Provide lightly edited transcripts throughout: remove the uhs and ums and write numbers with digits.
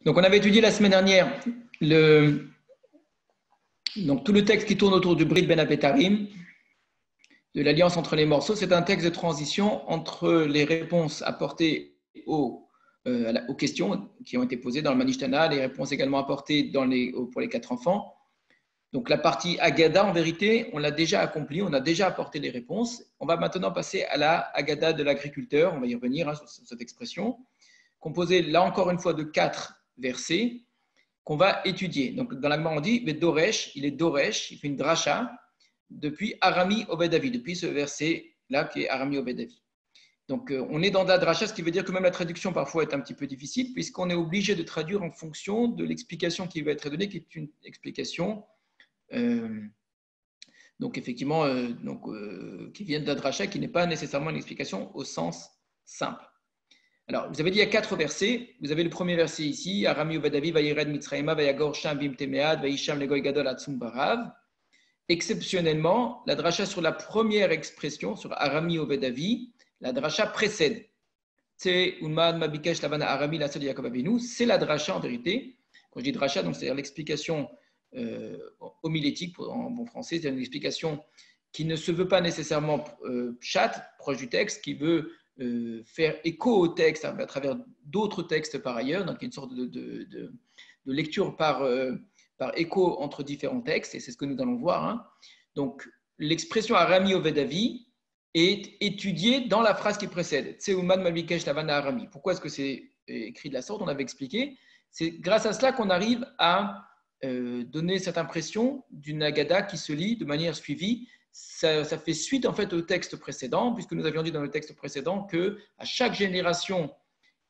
Donc, on avait étudié la semaine dernière donc, tout le texte qui tourne autour du Brit Ben Apetarim, de l'alliance entre les morceaux. C'est un texte de transition entre les réponses apportées aux questions qui ont été posées dans le Manishtana, les réponses également apportées pour les 4 enfants. Donc, la partie Agada, en vérité, on l'a déjà accomplie, on a déjà apporté les réponses. On va maintenant passer à la Agada de l'agriculteur, on va y revenir sur cette expression, composée là encore une fois de 4 versets qu'on va étudier. Donc, dans l'Agma, on dit Doresh, il est Doresh, il fait une dracha depuis Arami Obedavi, depuis ce verset-là qui est Arami Obedavi. Donc, on est dans la dracha, ce qui veut dire que même la traduction parfois est un petit peu difficile, puisqu'on est obligé de traduire en fonction de l'explication qui va être donnée, qui est une explication, donc effectivement, qui vient de la dracha, qui n'est pas nécessairement une explication au sens simple. Alors, vous avez dit il y a 4 versets. Vous avez le premier verset ici, Arami Obedavi, Vayired Mitzraïma, Vayagor Sham Bim Temead, Vayisham Legoy Gadol Atzum Barav. Exceptionnellement, la dracha sur la première expression, sur Arami Obedavi, la dracha précède. C'est Unmad Mabikesh Lavana Arami Lassad Yaakov Avinu. C'est la dracha en vérité. Quand je dis dracha, donc c'est-à-dire l'explication homilétique en bon français, c'est une explication qui ne se veut pas nécessairement chat, proche du texte, qui veut faire écho au texte à travers d'autres textes par ailleurs, donc il y a une sorte de lecture par écho entre différents textes, et c'est ce que nous allons voir. Hein. Donc, l'expression Arami Ovedavi est étudiée dans la phrase qui précède. Tseuman Mabikesh Lavana Arami. Pourquoi est-ce que c'est écrit de la sorte? On avait expliqué. C'est grâce à cela qu'on arrive à donner cette impression d'une Agada qui se lit de manière suivie. Ça fait suite en fait au texte précédent, puisque nous avions dit dans le texte précédent que à chaque génération,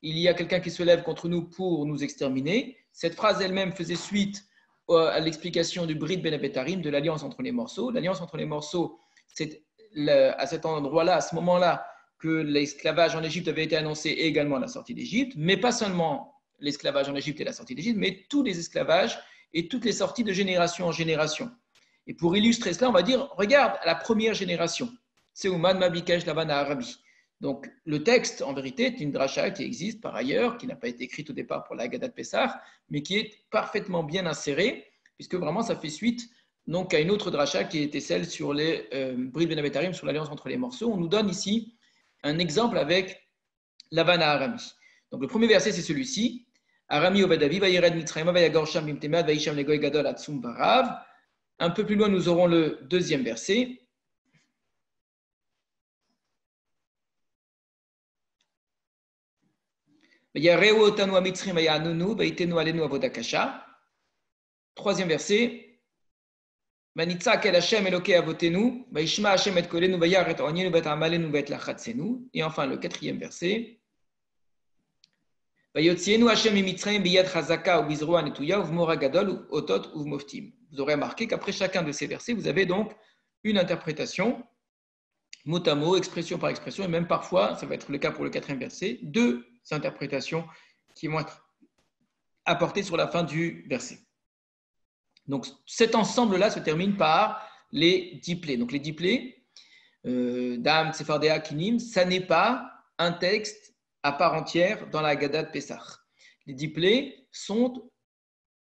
il y a quelqu'un qui se lève contre nous pour nous exterminer. Cette phrase elle-même faisait suite à l'explication du Brit Ben Apetarim, de l'alliance entre les morceaux. L'alliance entre les morceaux, c'est à cet endroit-là, à ce moment-là, que l'esclavage en Égypte avait été annoncé et également la sortie d'Égypte, mais pas seulement l'esclavage en Égypte et la sortie d'Égypte, mais tous les esclavages et toutes les sorties de génération en génération. Et pour illustrer cela, on va dire, regarde à la première génération. C'est Ouman Mabikesh Lavana Arabi. Donc, le texte, en vérité, est une dracha qui existe par ailleurs, qui n'a pas été écrite au départ pour la Haggadah de Pessah, mais qui est parfaitement bien insérée, puisque vraiment, ça fait suite donc, à une autre dracha qui était celle sur les Brit Ben Apetarim, sur l'alliance entre les morceaux. On nous donne ici un exemple avec Lavana Arabi. Donc, le premier verset, c'est celui-ci. Arami Obedavi, Vayired Mitzraïma, Vayagor Sham Bim Temead, Vayisham Legoy Gadol Atzum Barav. Un peu plus loin, nous aurons le deuxième verset. Troisième verset. Et enfin, le quatrième verset. Vous aurez remarqué qu'après chacun de ces versets, vous avez donc une interprétation, mot à mot, expression par expression, et même parfois, ça va être le cas pour le quatrième verset, 2 interprétations qui vont être apportées sur la fin du verset. Donc cet ensemble-là se termine par les diplés. Donc les diplés, Dam, Tsefardéa, Kinim, ça n'est pas un texte à part entière dans la Haggadah de Pessah. Les diplés sont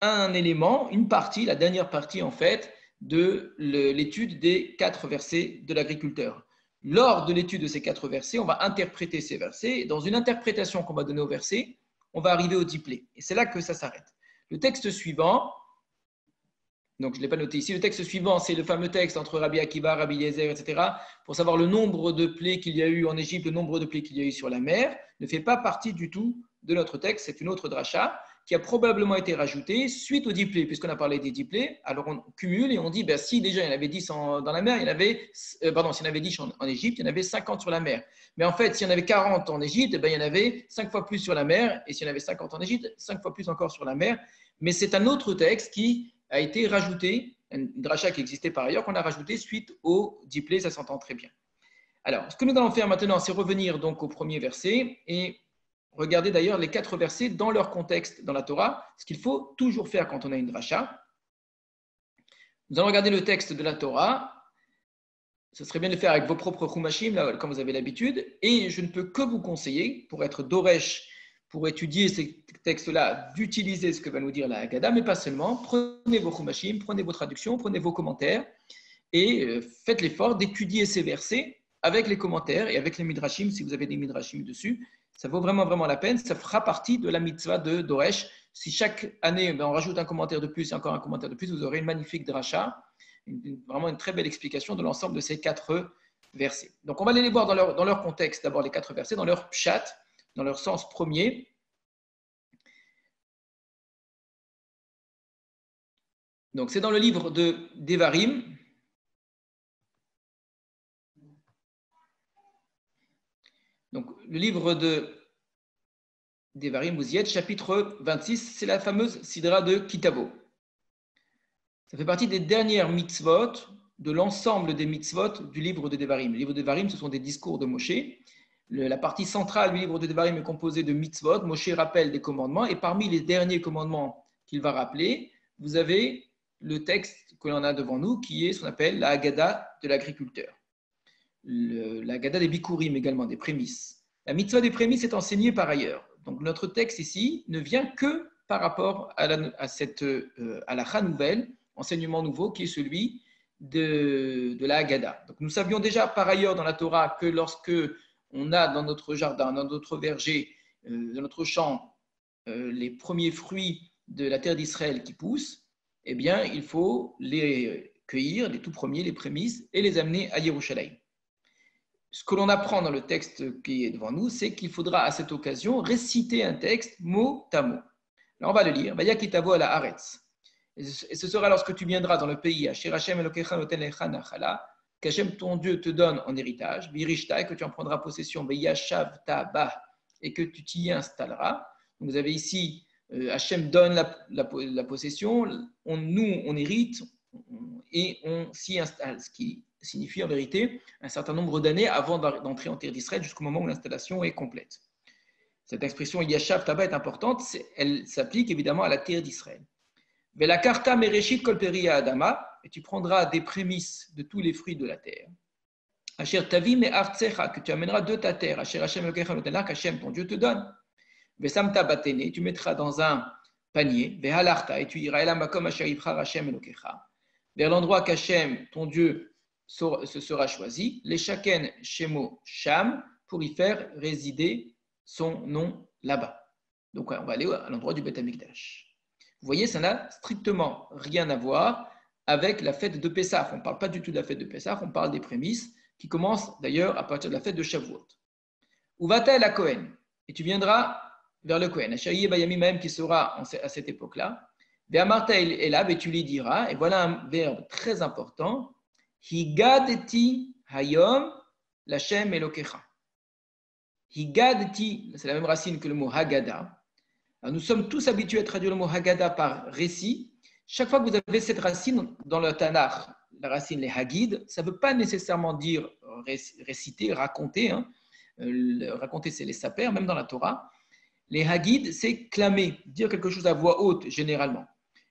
un élément, une partie, la dernière partie en fait, de l'étude des 4 versets de l'agriculteur. Lors de l'étude de ces 4 versets, on va interpréter ces versets. Et dans une interprétation qu'on va donner aux versets, on va arriver au diplé. Et c'est là que ça s'arrête. Le texte suivant, donc je ne l'ai pas noté ici, le texte suivant, c'est le fameux texte entre Rabbi Akiva, Rabbi Eliezer, etc., pour savoir le nombre de plaies qu'il y a eu en Égypte, le nombre de plaies qu'il y a eu sur la mer, ne fait pas partie du tout de notre texte, c'est une autre dracha qui a probablement été rajoutée suite aux 10 plaies, puisqu'on a parlé des 10 plaies, alors on cumule et on dit, si déjà il y en avait 10 dans la mer, s'il y en avait 10 en Égypte, il y en avait 50 sur la mer. Mais en fait, s'il y en avait 40 en Égypte, il y en avait 5 fois plus sur la mer, et s'il y en avait 50 en Égypte, 5 fois plus encore sur la mer. Mais c'est un autre texte qui a été rajouté, une dracha qui existait par ailleurs, qu'on a rajouté suite aux 10 plaies, ça s'entend très bien. Alors, ce que nous allons faire maintenant, c'est revenir donc au premier verset et regarder d'ailleurs les 4 versets dans leur contexte dans la Torah, ce qu'il faut toujours faire quand on a une dracha. Nous allons regarder le texte de la Torah. Ce serait bien de le faire avec vos propres chumashim, là, comme vous avez l'habitude. Et je ne peux que vous conseiller, pour être doresh pour étudier ces textes-là, d'utiliser ce que va nous dire la Haggadah, mais pas seulement. Prenez vos chumashim, prenez vos traductions, prenez vos commentaires et faites l'effort d'étudier ces versets avec les commentaires et avec les midrashim, si vous avez des midrashim dessus. Ça vaut vraiment, vraiment la peine. Ça fera partie de la mitzvah de Doresh. Si chaque année, on rajoute un commentaire de plus et encore un commentaire de plus, vous aurez une magnifique dracha, vraiment une très belle explication de l'ensemble de ces 4 versets. Donc, on va aller les voir dans leur contexte, d'abord les 4 versets, dans leur pshat, dans leur sens premier. Donc, c'est dans le livre de Devarim. Donc, le livre de Devarim, vous y êtes, chapitre 26, c'est la fameuse Sidra de Kitavo. Ça fait partie des dernières mitzvot, de l'ensemble des mitzvot du livre de Devarim. Le livre de Devarim, ce sont des discours de Moshe. La partie centrale du livre de Devarim est composée de mitzvot. Moshe rappelle des commandements, et parmi les derniers commandements qu'il va rappeler, vous avez le texte que l'on a devant nous, qui est ce qu'on appelle la Haggadah de l'agriculteur. La Haggadah des Bikurim également, des prémices. La mitzvah des prémices est enseignée par ailleurs. Donc notre texte ici ne vient que par rapport à cette halakha nouvelle, enseignement nouveau, qui est celui de la Haggadah. Donc nous savions déjà par ailleurs dans la Torah que lorsque on a dans notre jardin, dans notre verger, dans notre champ, les premiers fruits de la terre d'Israël qui poussent, eh bien il faut les cueillir, les tout premiers, les prémices, et les amener à Yerushalayim. Ce que l'on apprend dans le texte qui est devant nous, c'est qu'il faudra à cette occasion réciter un texte mot à mot. Alors on va le lire. Vaya kitavo ala haaretz. Et ce sera lorsque tu viendras dans le pays, Asher Hashem Elokecha noten lecha nachala, qu'Hachem ton Dieu te donne en héritage, Virishta, que tu en prendras possession, Vayashav ta'ba, et que tu t'y installeras. Donc vous avez ici, Hachem donne la possession, nous on hérite et on s'y installe, ce qui signifie en vérité un certain nombre d'années avant d'entrer en terre d'Israël jusqu'au moment où l'installation est complète. Cette expression Yashav Taba est importante, elle s'applique évidemment à la terre d'Israël. Vela karta mereshit kol peria adama, et tu prendras des prémices de tous les fruits de la terre. Asher tavi me artsecha, que tu amèneras de ta terre. Asher Hashem Elokecha noten lach, Hashem ton Dieu te donne. Vesamta batene, tu mettras dans un panier. Vehalarta, et tu iras la makom asher yibchar Hashem Elokecha, vers l'endroit qu'Hachem ton Dieu se sera choisi, les shaken shemo sham, pour y faire résider son nom là-bas. Donc on va aller à l'endroit du Beth Amikdash. Vous voyez, ça n'a strictement rien à voir avec la fête de Pessah. On ne parle pas du tout de la fête de Pessah, on parle des prémices qui commencent d'ailleurs à partir de la fête de Shavuot. Uvata el Kohen, et tu viendras vers le Kohen, Asher Bayami même qui sera à cette époque-là. Ve'amarta elab, et tu lui diras, et voilà un verbe très important, Higadeti hayom l'Hashem Elokecha. Higadeti, c'est la même racine que le mot Haggadah. Alors, nous sommes tous habitués à traduire le mot Haggadah par récit. Chaque fois que vous avez cette racine dans le Tanakh, la racine les Hagid, ça ne veut pas nécessairement dire réciter, raconter. Raconter, c'est les sapers, même dans la Torah. Les Hagid, c'est clamer, dire quelque chose à voix haute, généralement.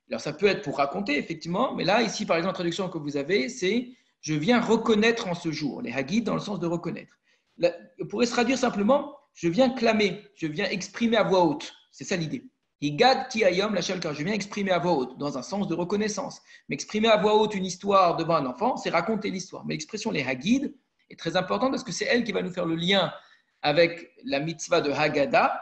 Alors, ça peut être pour raconter, effectivement, mais là, ici, par exemple, la traduction que vous avez, c'est « je viens reconnaître en ce jour ». Les Hagid, dans le sens de reconnaître. Là, on pourrait se traduire simplement « je viens clamer, je viens exprimer à voix haute ». C'est ça l'idée. Higad ti ayom la shalkar, je viens exprimer à voix haute, dans un sens de reconnaissance. Mais exprimer à voix haute une histoire devant un enfant, c'est raconter l'histoire. Mais l'expression les Hagid est très importante parce que c'est elle qui va nous faire le lien avec la mitzvah de Haggadah.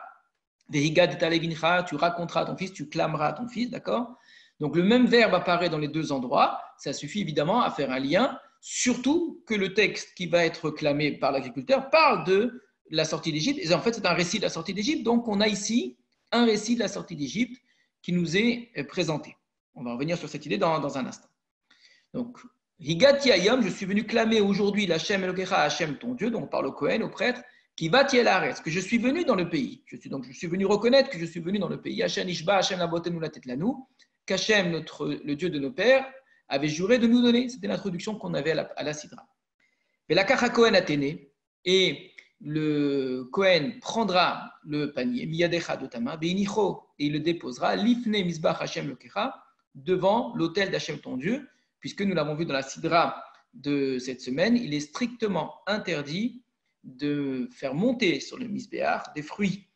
Vehigad talevincha, tu raconteras à ton fils, tu clameras à ton fils, d'accord? Donc le même verbe apparaît dans les deux endroits. Ça suffit évidemment à faire un lien, surtout que le texte qui va être clamé par l'agriculteur parle de la sortie d'Égypte. Et en fait, c'est un récit de la sortie d'Égypte. Donc on a ici un récit de la sortie d'Égypte qui nous est présenté. On va revenir sur cette idée dans un instant. Donc, Higati Ayom, je suis venu clamer aujourd'hui l'Hachem Elokecha, Hachem ton Dieu, donc on parle au Kohen, au prêtre, qui va tiel haaretz, que je suis venu dans le pays. Je suis venu reconnaître que je suis venu dans le pays. Hachem Ishba, Hachem Labotenu la tête lanou, qu'Hachem, le Dieu de nos pères, avait juré de nous donner. C'était l'introduction qu'on avait à la Sidra. Velakach Kohen Athéné, et le Kohen prendra le panier, miyadecha de ta main, beinicho, et il le déposera, lifne misbach Hashem lokecha, devant l'autel d'Hachem ton Dieu, puisque nous l'avons vu dans la Sidra de cette semaine, il est strictement interdit de faire monter sur le misbéach des fruits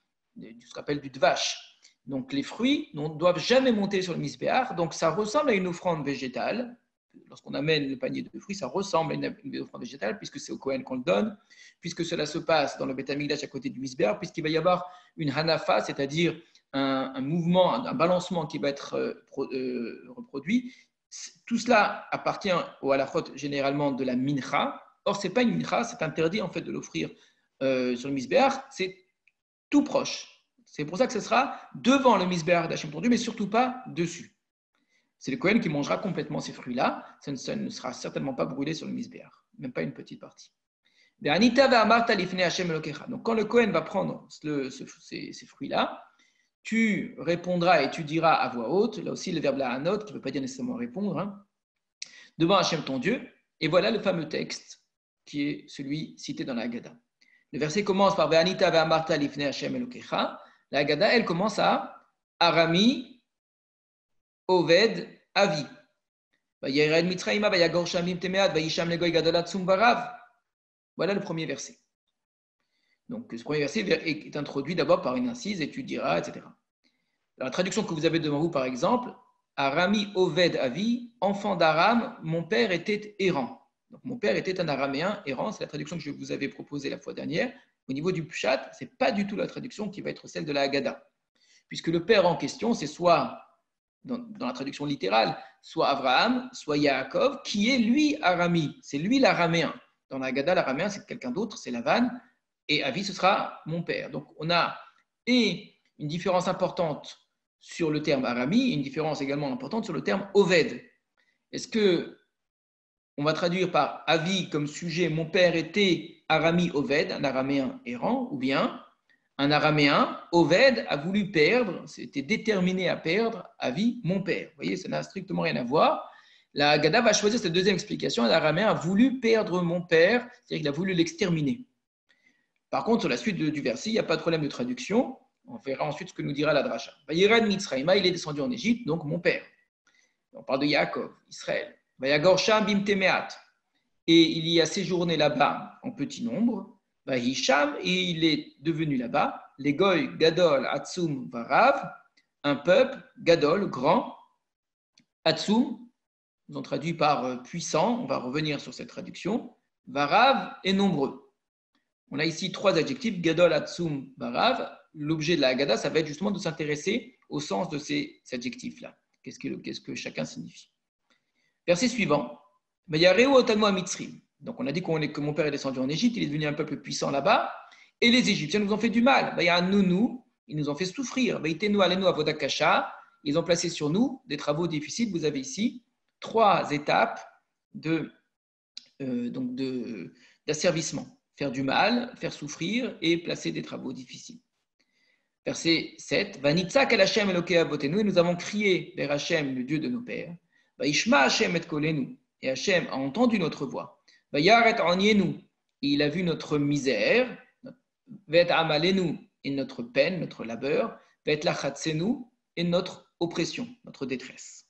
ce qu'on appelle du dvash. Donc les fruits ne doivent jamais monter sur le misbéach. Donc ça ressemble à une offrande végétale. Lorsqu'on amène le panier de fruits, ça ressemble à une offrande végétale, puisque c'est au Kohen qu'on le donne, puisque cela se passe dans le Beth Amikdash à côté du misbéach, puisqu'il va y avoir une hanafa, c'est-à-dire un mouvement, un balancement qui va être reproduit. Tout cela appartient au halachot généralement de la mincha. Or, ce n'est pas une mincha, c'est interdit en fait de l'offrir sur le misbéach. C'est tout proche. C'est pour ça que ce sera devant le misbéach d'Hachem ton Dieu, mais surtout pas dessus. C'est le Kohen qui mangera complètement ces fruits-là. Ça ne sera certainement pas brûlé sur le misbéach, même pas une petite partie. Donc, quand le Kohen va prendre ces fruits-là, tu répondras et tu diras à voix haute, là aussi le verbe la'anot, qui ne veut pas dire nécessairement répondre, devant Hachem ton Dieu. Et voilà le fameux texte qui est celui cité dans la Haggadah. Le verset commence par Ve'anita ve'amarta lifnei Hachem Elokecha. La Haggadah, elle commence à Arami, Oved, Avi. Vayered Mitzrayima, Vayagor Shamim Temead, Vayisham Legoy Gadolat Sumbarav. Voilà le premier verset. Donc, ce premier verset est introduit d'abord par une incise et tu diras, etc. Alors, la traduction que vous avez devant vous, par exemple, Arami Oved Avi, enfant d'Aram, mon père était errant. Donc, mon père était un araméen errant, c'est la traduction que je vous avais proposée la fois dernière. Au niveau du Pshat, ce n'est pas du tout la traduction qui va être celle de la Haggadah. Puisque le père en question, c'est soit, dans la traduction littérale, soit Abraham, soit Yaakov, qui est lui Arami. C'est lui l'araméen. Dans la Haggadah, l'araméen, c'est quelqu'un d'autre, c'est Lavan. Et Avi, ce sera mon père. Donc, on a une différence importante sur le terme Arami et une différence également importante sur le terme Oved. Est-ce que on va traduire par Avi comme sujet, mon père était Arami Oved, un araméen errant, ou bien un araméen, Oved, a voulu perdre, c'était déterminé à perdre, Avi, mon père. Vous voyez, ça n'a strictement rien à voir. La Haggadah va choisir cette deuxième explication. Un araméen a voulu perdre mon père, c'est-à-dire qu'il a voulu l'exterminer. Par contre, sur la suite du verset, il n'y a pas de problème de traduction. On verra ensuite ce que nous dira la dracha. Vayered Mitzrayima, il est descendu en Égypte, donc mon père. On parle de Yaakov, Israël. Vayagor Sham bim temeat. Et il y a séjourné là-bas en petit nombre. Vayisham, et il est devenu là-bas. Les Goy, Gadol, Atsum, Varav. Un peuple, Gadol, grand. Atsum, nous on traduit par puissant. On va revenir sur cette traduction. Varav est nombreux. On a ici trois adjectifs, Gadol, Atsum, Varav. L'objet de la Haggadah, ça va être justement de s'intéresser au sens de ces adjectifs-là. Qu'est-ce que chacun signifie. Verset suivant. Donc on a dit que mon père est descendu en Égypte, il est devenu un peuple puissant là-bas, et les Égyptiens nous ont fait du mal. Ils nous ont fait souffrir. Ils ont placé sur nous des travaux difficiles. Vous avez ici trois étapes d'asservissement. Faire du mal, faire souffrir et placer des travaux difficiles. Verset 7. Vanitzak el Hashem Elokei avotenu, et nous avons crié vers Hashem, le Dieu de nos pères. Vaishma Hashem et kolenu, et Hashem a entendu notre voix. Vayaret anienu, et il a vu notre misère. Vet amalenu, et notre peine, notre labeur. Vet lachatsenu, et notre oppression, notre détresse.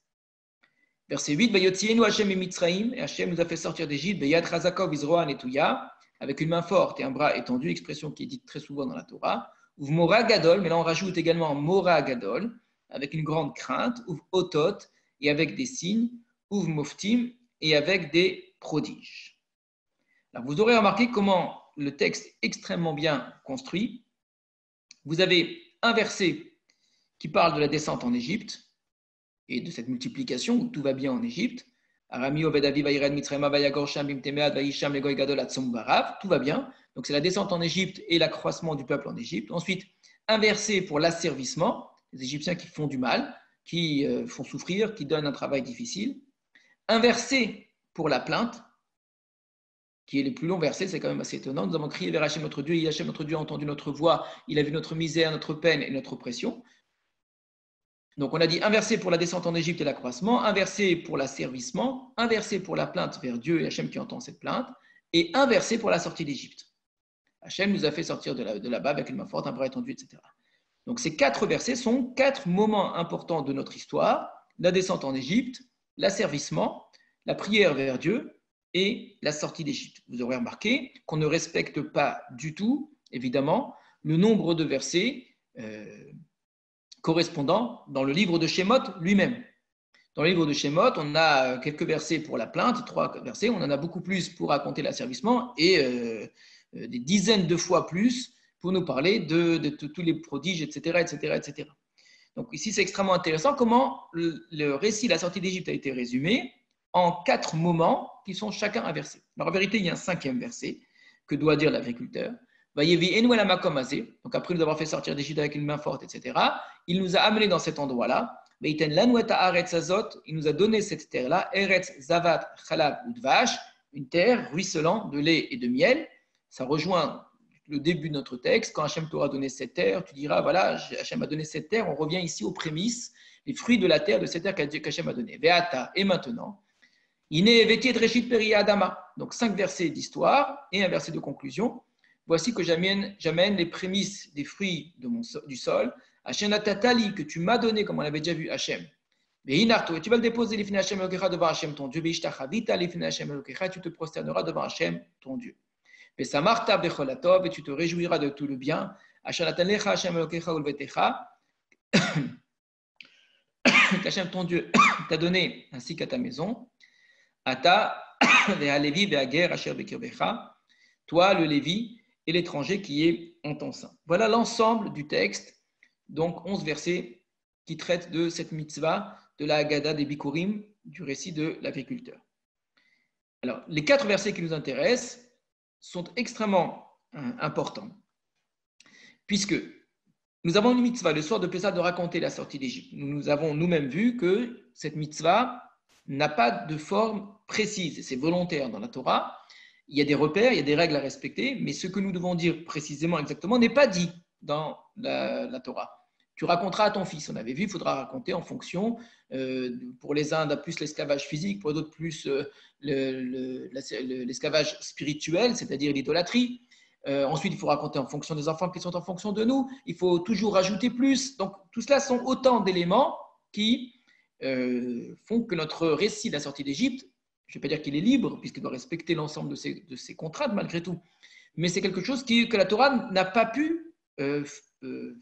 Verset 8. Vayotzienu Hashem et Mitzraim, et Hashem nous a fait sortir d'Égypte. Vayat chazakov izroa netuya, avec une main forte et un bras étendu, expression qui est dite très souvent dans la Torah. Uv Mora Gadol, mais là on rajoute également Mora Gadol, avec une grande crainte. Uv Otot, et avec des signes. Uv Moftim, et avec des prodiges. Alors, vous aurez remarqué comment le texte est extrêmement bien construit. Vous avez un verset qui parle de la descente en Égypte et de cette multiplication où tout va bien en Égypte. Arami Oved Avi Vayired Mitzrayima Vayagor Sham Bim Temead Vayisham Legoy Gadol Atzum Varav. Tout va bien. Donc c'est la descente en Égypte et l'accroissement du peuple en Égypte. Ensuite, un verset pour l'asservissement, les Égyptiens qui font du mal, qui font souffrir, qui donnent un travail difficile. Un verset pour la plainte, qui est le plus long verset, c'est quand même assez étonnant. Nous avons crié vers Hachem notre Dieu, et Hachem notre Dieu a entendu notre voix, il a vu notre misère, notre peine et notre oppression. Donc on a dit un verset pour la descente en Égypte et l'accroissement, un verset pour l'asservissement, un verset pour la plainte vers Dieu et Hachem qui entend cette plainte, et un verset pour la sortie d'Égypte. Hachem nous a fait sortir de là-bas avec une main forte, un bras étendu, etc. Donc ces quatre versets sont quatre moments importants de notre histoire, la descente en Égypte, l'asservissement, la prière vers Dieu et la sortie d'Égypte. Vous aurez remarqué qu'on ne respecte pas du tout, évidemment, le nombre de versets correspondants dans le livre de Shemot lui-même. Dans le livre de Shemot, on a quelques versets pour la plainte, 3 versets, on en a beaucoup plus pour raconter l'asservissement et des dizaines de fois plus pour nous parler de tous les prodiges, etc., etc., etc. Donc ici, c'est extrêmement intéressant comment le récit de la sortie d'Égypte a été résumé en 4 moments qui sont chacun un verset. Alors en vérité, il y a un 5e verset que doit dire l'agriculteur. Donc après nous avoir fait sortir d'Égypte avec une main forte, etc., il nous a amenés dans cet endroit-là. Il nous a donné cette terre-là, Eretz Zavat Chalab Udvash, une terre ruisselant de lait et de miel. Ça rejoint le début de notre texte. Quand Hachem t'aura donné cette terre, tu diras, voilà, Hachem a donné cette terre. On revient ici aux prémices, les fruits de la terre, de cette terre qu'Hachem a donné. Veata, et maintenant, Iné Vetiet Reshit Peri Adama. Donc 5 versets d'histoire et un verset de conclusion. Voici que j'amène les prémices des fruits du sol. Hachem Tatali, que tu m'as donné, comme on l'avait déjà vu, Hachem. Et tu vas le déposer devant Hachem ton Dieu. Tu te prosterneras devant Hachem ton Dieu. Et tu te réjouiras de tout le bien. Qu'Hachem ton Dieu t'a donné ainsi qu'à ta maison. Toi, le Lévi, et l'étranger qui est en ton sein. Voilà l'ensemble du texte, donc 11 versets qui traitent de cette mitzvah, de la Haggadah des Bikurim, du récit de l'agriculteur. Alors, les 4 versets qui nous intéressent sont extrêmement importants, puisque nous avons une mitzvah le soir de Pessah de raconter la sortie d'Égypte. Nous avons nous-mêmes vu que cette mitzvah n'a pas de forme précise, c'est volontaire dans la Torah. Il y a des repères, il y a des règles à respecter, mais ce que nous devons dire précisément, exactement, n'est pas dit dans la Torah. Tu raconteras à ton fils, on avait vu, il faudra raconter en fonction, pour les uns plus l'esclavage physique, pour d'autres plus l'esclavage spirituel, c'est-à-dire l'idolâtrie. Ensuite, il faut raconter en fonction des enfants qui sont en fonction de nous, il faut toujours rajouter plus. Donc, tout cela sont autant d'éléments qui font que notre récit de la sortie d'Égypte, je ne vais pas dire qu'il est libre, puisqu'il doit respecter l'ensemble de ses contraintes malgré tout, mais c'est quelque chose que la Torah n'a pas pu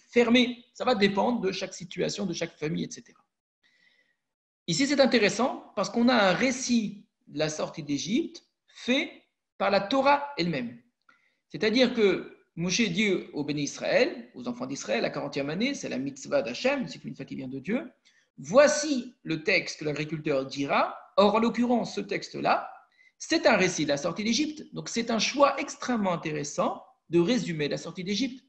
fermer. Ça va dépendre de chaque situation, de chaque famille, etc. Ici, c'est intéressant parce qu'on a un récit de la sortie d'Égypte fait par la Torah elle-même. C'est-à-dire que Moshe dit aux bénis Israël, aux enfants d'Israël, la 40e année, c'est la mitzvah d'Hachem, c'est une mitzvah qui vient de Dieu. Voici le texte que l'agriculteur dira. Or, en l'occurrence, ce texte-là, c'est un récit de la sortie d'Égypte. Donc, c'est un choix extrêmement intéressant de résumer la sortie d'Égypte.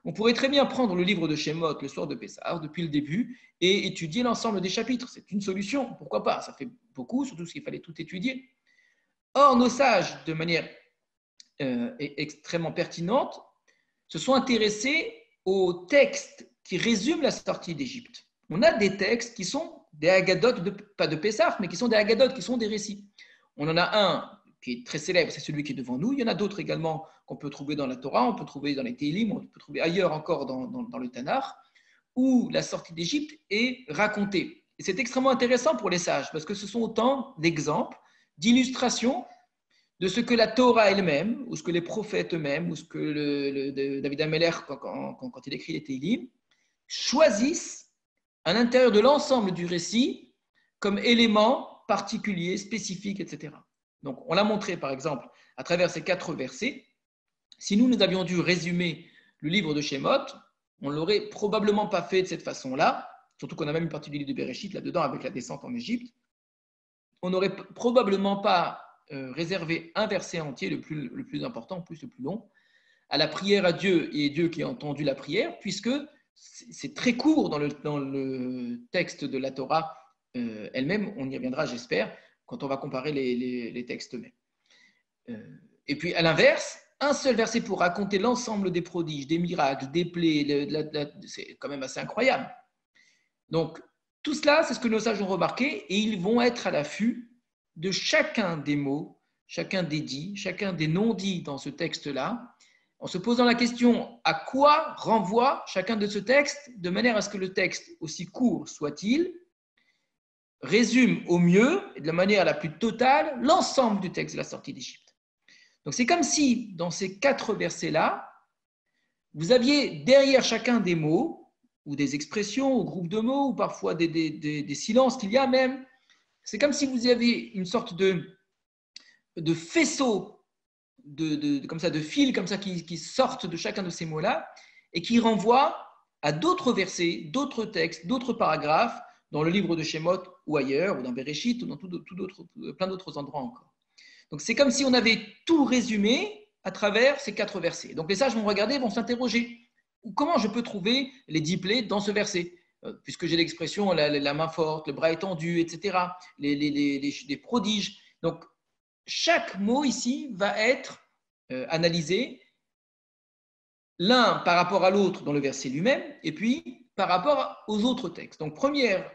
On pourrait très bien prendre le livre de Shemot le soir de Pessah, depuis le début, et étudier l'ensemble des chapitres. C'est une solution, pourquoi pas? Ça fait beaucoup, surtout s'il fallait tout étudier. Or, nos sages, de manière extrêmement pertinente, se sont intéressés aux textes qui résument la sortie d'Égypte. On a des textes qui sont des Haggadot, pas de Pessah, mais qui sont des Haggadot, qui sont des récits. On en a un qui est très célèbre, c'est celui qui est devant nous. Il y en a d'autres également qu'on peut trouver dans la Torah, on peut trouver dans les Télim, on peut trouver ailleurs encore dans le Tanakh, où la sortie d'Égypte est racontée. Et c'est extrêmement intéressant pour les sages, parce que ce sont autant d'exemples, d'illustrations de ce que la Torah elle-même, ou ce que les prophètes eux-mêmes, ou ce que David Ameller, quand il écrit les Télim, choisissent à l'intérieur de l'ensemble du récit comme élément particulier, spécifique, etc. Donc, on l'a montré, par exemple, à travers ces 4 versets. Si nous avions dû résumer le livre de Shemot, on ne l'aurait probablement pas fait de cette façon-là, surtout qu'on a même une partie du livre de Bereshit là-dedans avec la descente en Égypte. On n'aurait probablement pas réservé un verset entier, le plus important, plus le plus long, à la prière à Dieu et Dieu qui a entendu la prière, puisque c'est très court dans le texte de la Torah elle-même. On y reviendra, j'espère, quand on va comparer les textes mêmes. Et puis, à l'inverse, un seul verset pour raconter l'ensemble des prodiges, des miracles, des plaies, c'est quand même assez incroyable. Donc, tout cela, c'est ce que nos sages ont remarqué, et ils vont être à l'affût de chacun des mots, chacun des dits, chacun des non-dits dans ce texte-là, en se posant la question à quoi renvoie chacun de ce texte, de manière à ce que le texte, aussi court soit-il, résume au mieux et de la manière la plus totale l'ensemble du texte de la sortie d'Égypte. Donc c'est comme si, dans ces 4 versets-là, vous aviez derrière chacun des mots, ou des expressions, ou groupes de mots, ou parfois des silences qu'il y a même. C'est comme si vous aviez une sorte de faisceau, comme ça, de fils comme ça, qui sortent de chacun de ces mots-là, et qui renvoient à d'autres versets, d'autres textes, d'autres paragraphes, dans le livre de Shemot ou ailleurs, ou dans Bereshit, ou dans plein d'autres endroits encore. Donc c'est comme si on avait tout résumé à travers ces 4 versets. Donc les sages vont regarder, vont s'interroger. Comment je peux trouver les diplés dans ce verset, puisque j'ai l'expression la main forte, le bras étendu, etc., les prodiges. Donc chaque mot ici va être analysé, l'un par rapport à l'autre dans le verset lui-même, et puis par rapport aux autres textes. Donc première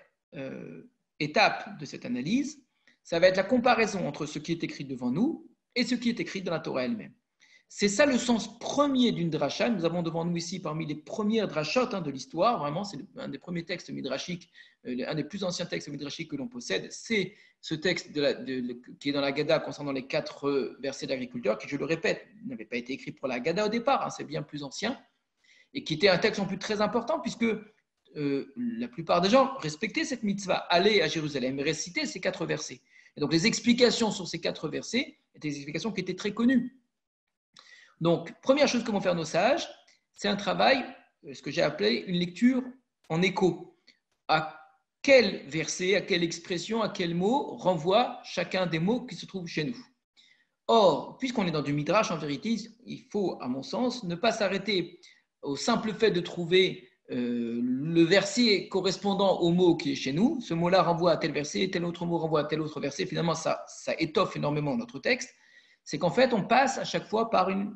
étape de cette analyse, ça va être la comparaison entre ce qui est écrit devant nous et ce qui est écrit dans la Torah elle-même. C'est ça le sens premier d'une dracha. Nous avons devant nous ici parmi les premières drachot de l'histoire, vraiment c'est un des premiers textes midrashiques, un des plus anciens textes midrashiques que l'on possède, c'est ce texte qui est dans la Haggadah concernant les 4 versets d'agriculteurs, qui, je le répète, n'avait pas été écrit pour la Haggadah au départ, c'est bien plus ancien, et qui était un texte en plus très important, puisque la plupart des gens respectaient cette mitzvah, aller à Jérusalem et réciter ces 4 versets. Et donc les explications sur ces 4 versets étaient des explications qui étaient très connues. Donc, première chose que vont faire nos sages, c'est un travail, ce que j'ai appelé une lecture en écho. À quel verset, à quelle expression, à quel mot renvoie chacun des mots qui se trouvent chez nous. Or, puisqu'on est dans du midrash, en vérité, il faut, à mon sens, ne pas s'arrêter au simple fait de trouver le verset correspondant au mot qui est chez nous. Ce mot-là renvoie à tel verset, tel autre mot renvoie à tel autre verset. Finalement, ça étoffe énormément notre texte. C'est qu'en fait, on passe à chaque fois par une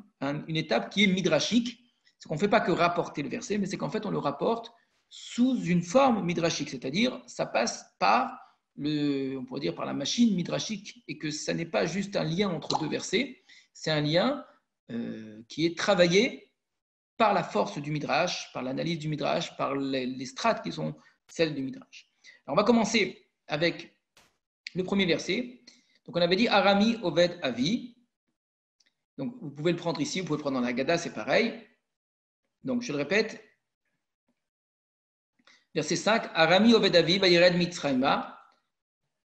étape qui est midrashique. C'est qu'on ne fait pas que rapporter le verset, mais c'est qu'en fait, on le rapporte sous une forme midrashique, c'est-à-dire ça passe par on pourrait dire par la machine midrashique, et que ça n'est pas juste un lien entre 2 versets, c'est un lien qui est travaillé par la force du midrash, par l'analyse du midrash, par les strates qui sont celles du midrash. Alors on va commencer avec le premier verset. Donc on avait dit Arami Oved Avi. Donc, vous pouvez le prendre ici, vous pouvez le prendre dans la Haggadah, c'est pareil. Donc, je le répète. Verset 5. Arami Oved Avi, Vayired Mitzrayma,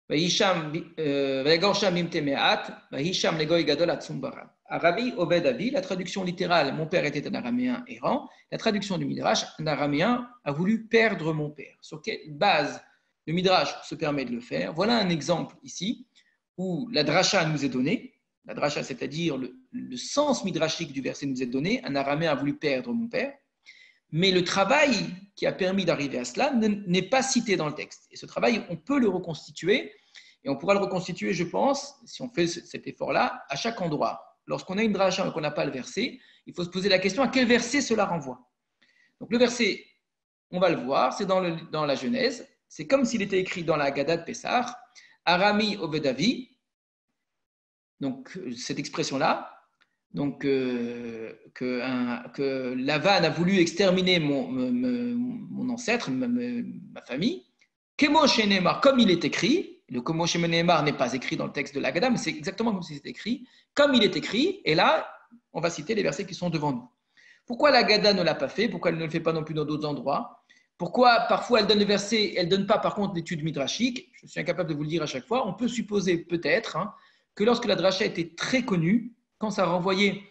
Vayagor Sham Imtemeat, Vayisham Legoy Gadol Atzum Bara. Arami Oved Avi, la traduction littérale, mon père était un araméen errant. La traduction du Midrash, un araméen a voulu perdre mon père. Sur quelle base le Midrash se permet de le faire? Voilà un exemple ici où la dracha nous est donnée. La dracha, c'est-à-dire le sens midrashique du verset nous est donné. Un araméen a voulu perdre mon père. Mais le travail qui a permis d'arriver à cela n'est pas cité dans le texte. Et ce travail, on peut le reconstituer. Et on pourra le reconstituer, je pense, si on fait cet effort-là, à chaque endroit. Lorsqu'on a une dracha et qu'on n'a pas le verset, il faut se poser la question à quel verset cela renvoie. Donc le verset, on va le voir, c'est dans la Genèse. C'est comme s'il était écrit dans la Haggadah de Pessah. Arami Oved Avi. Donc, cette expression-là, donc, que Lavan a voulu exterminer mon ancêtre, ma famille, Kemo Shenemar, comme il est écrit, le Kemo Shenemar n'est pas écrit dans le texte de l'Haggadah, mais c'est exactement comme si c'était écrit, comme il est écrit, et là, on va citer les versets qui sont devant nous. Pourquoi l'Haggadah ne l'a pas fait? Pourquoi elle ne le fait pas non plus dans d'autres endroits? Pourquoi parfois elle donne le verset, elle ne donne pas par contre l'étude midrashique? Je suis incapable de vous le dire à chaque fois. On peut supposer peut-être que lorsque la dracha était très connue, quand ça renvoyait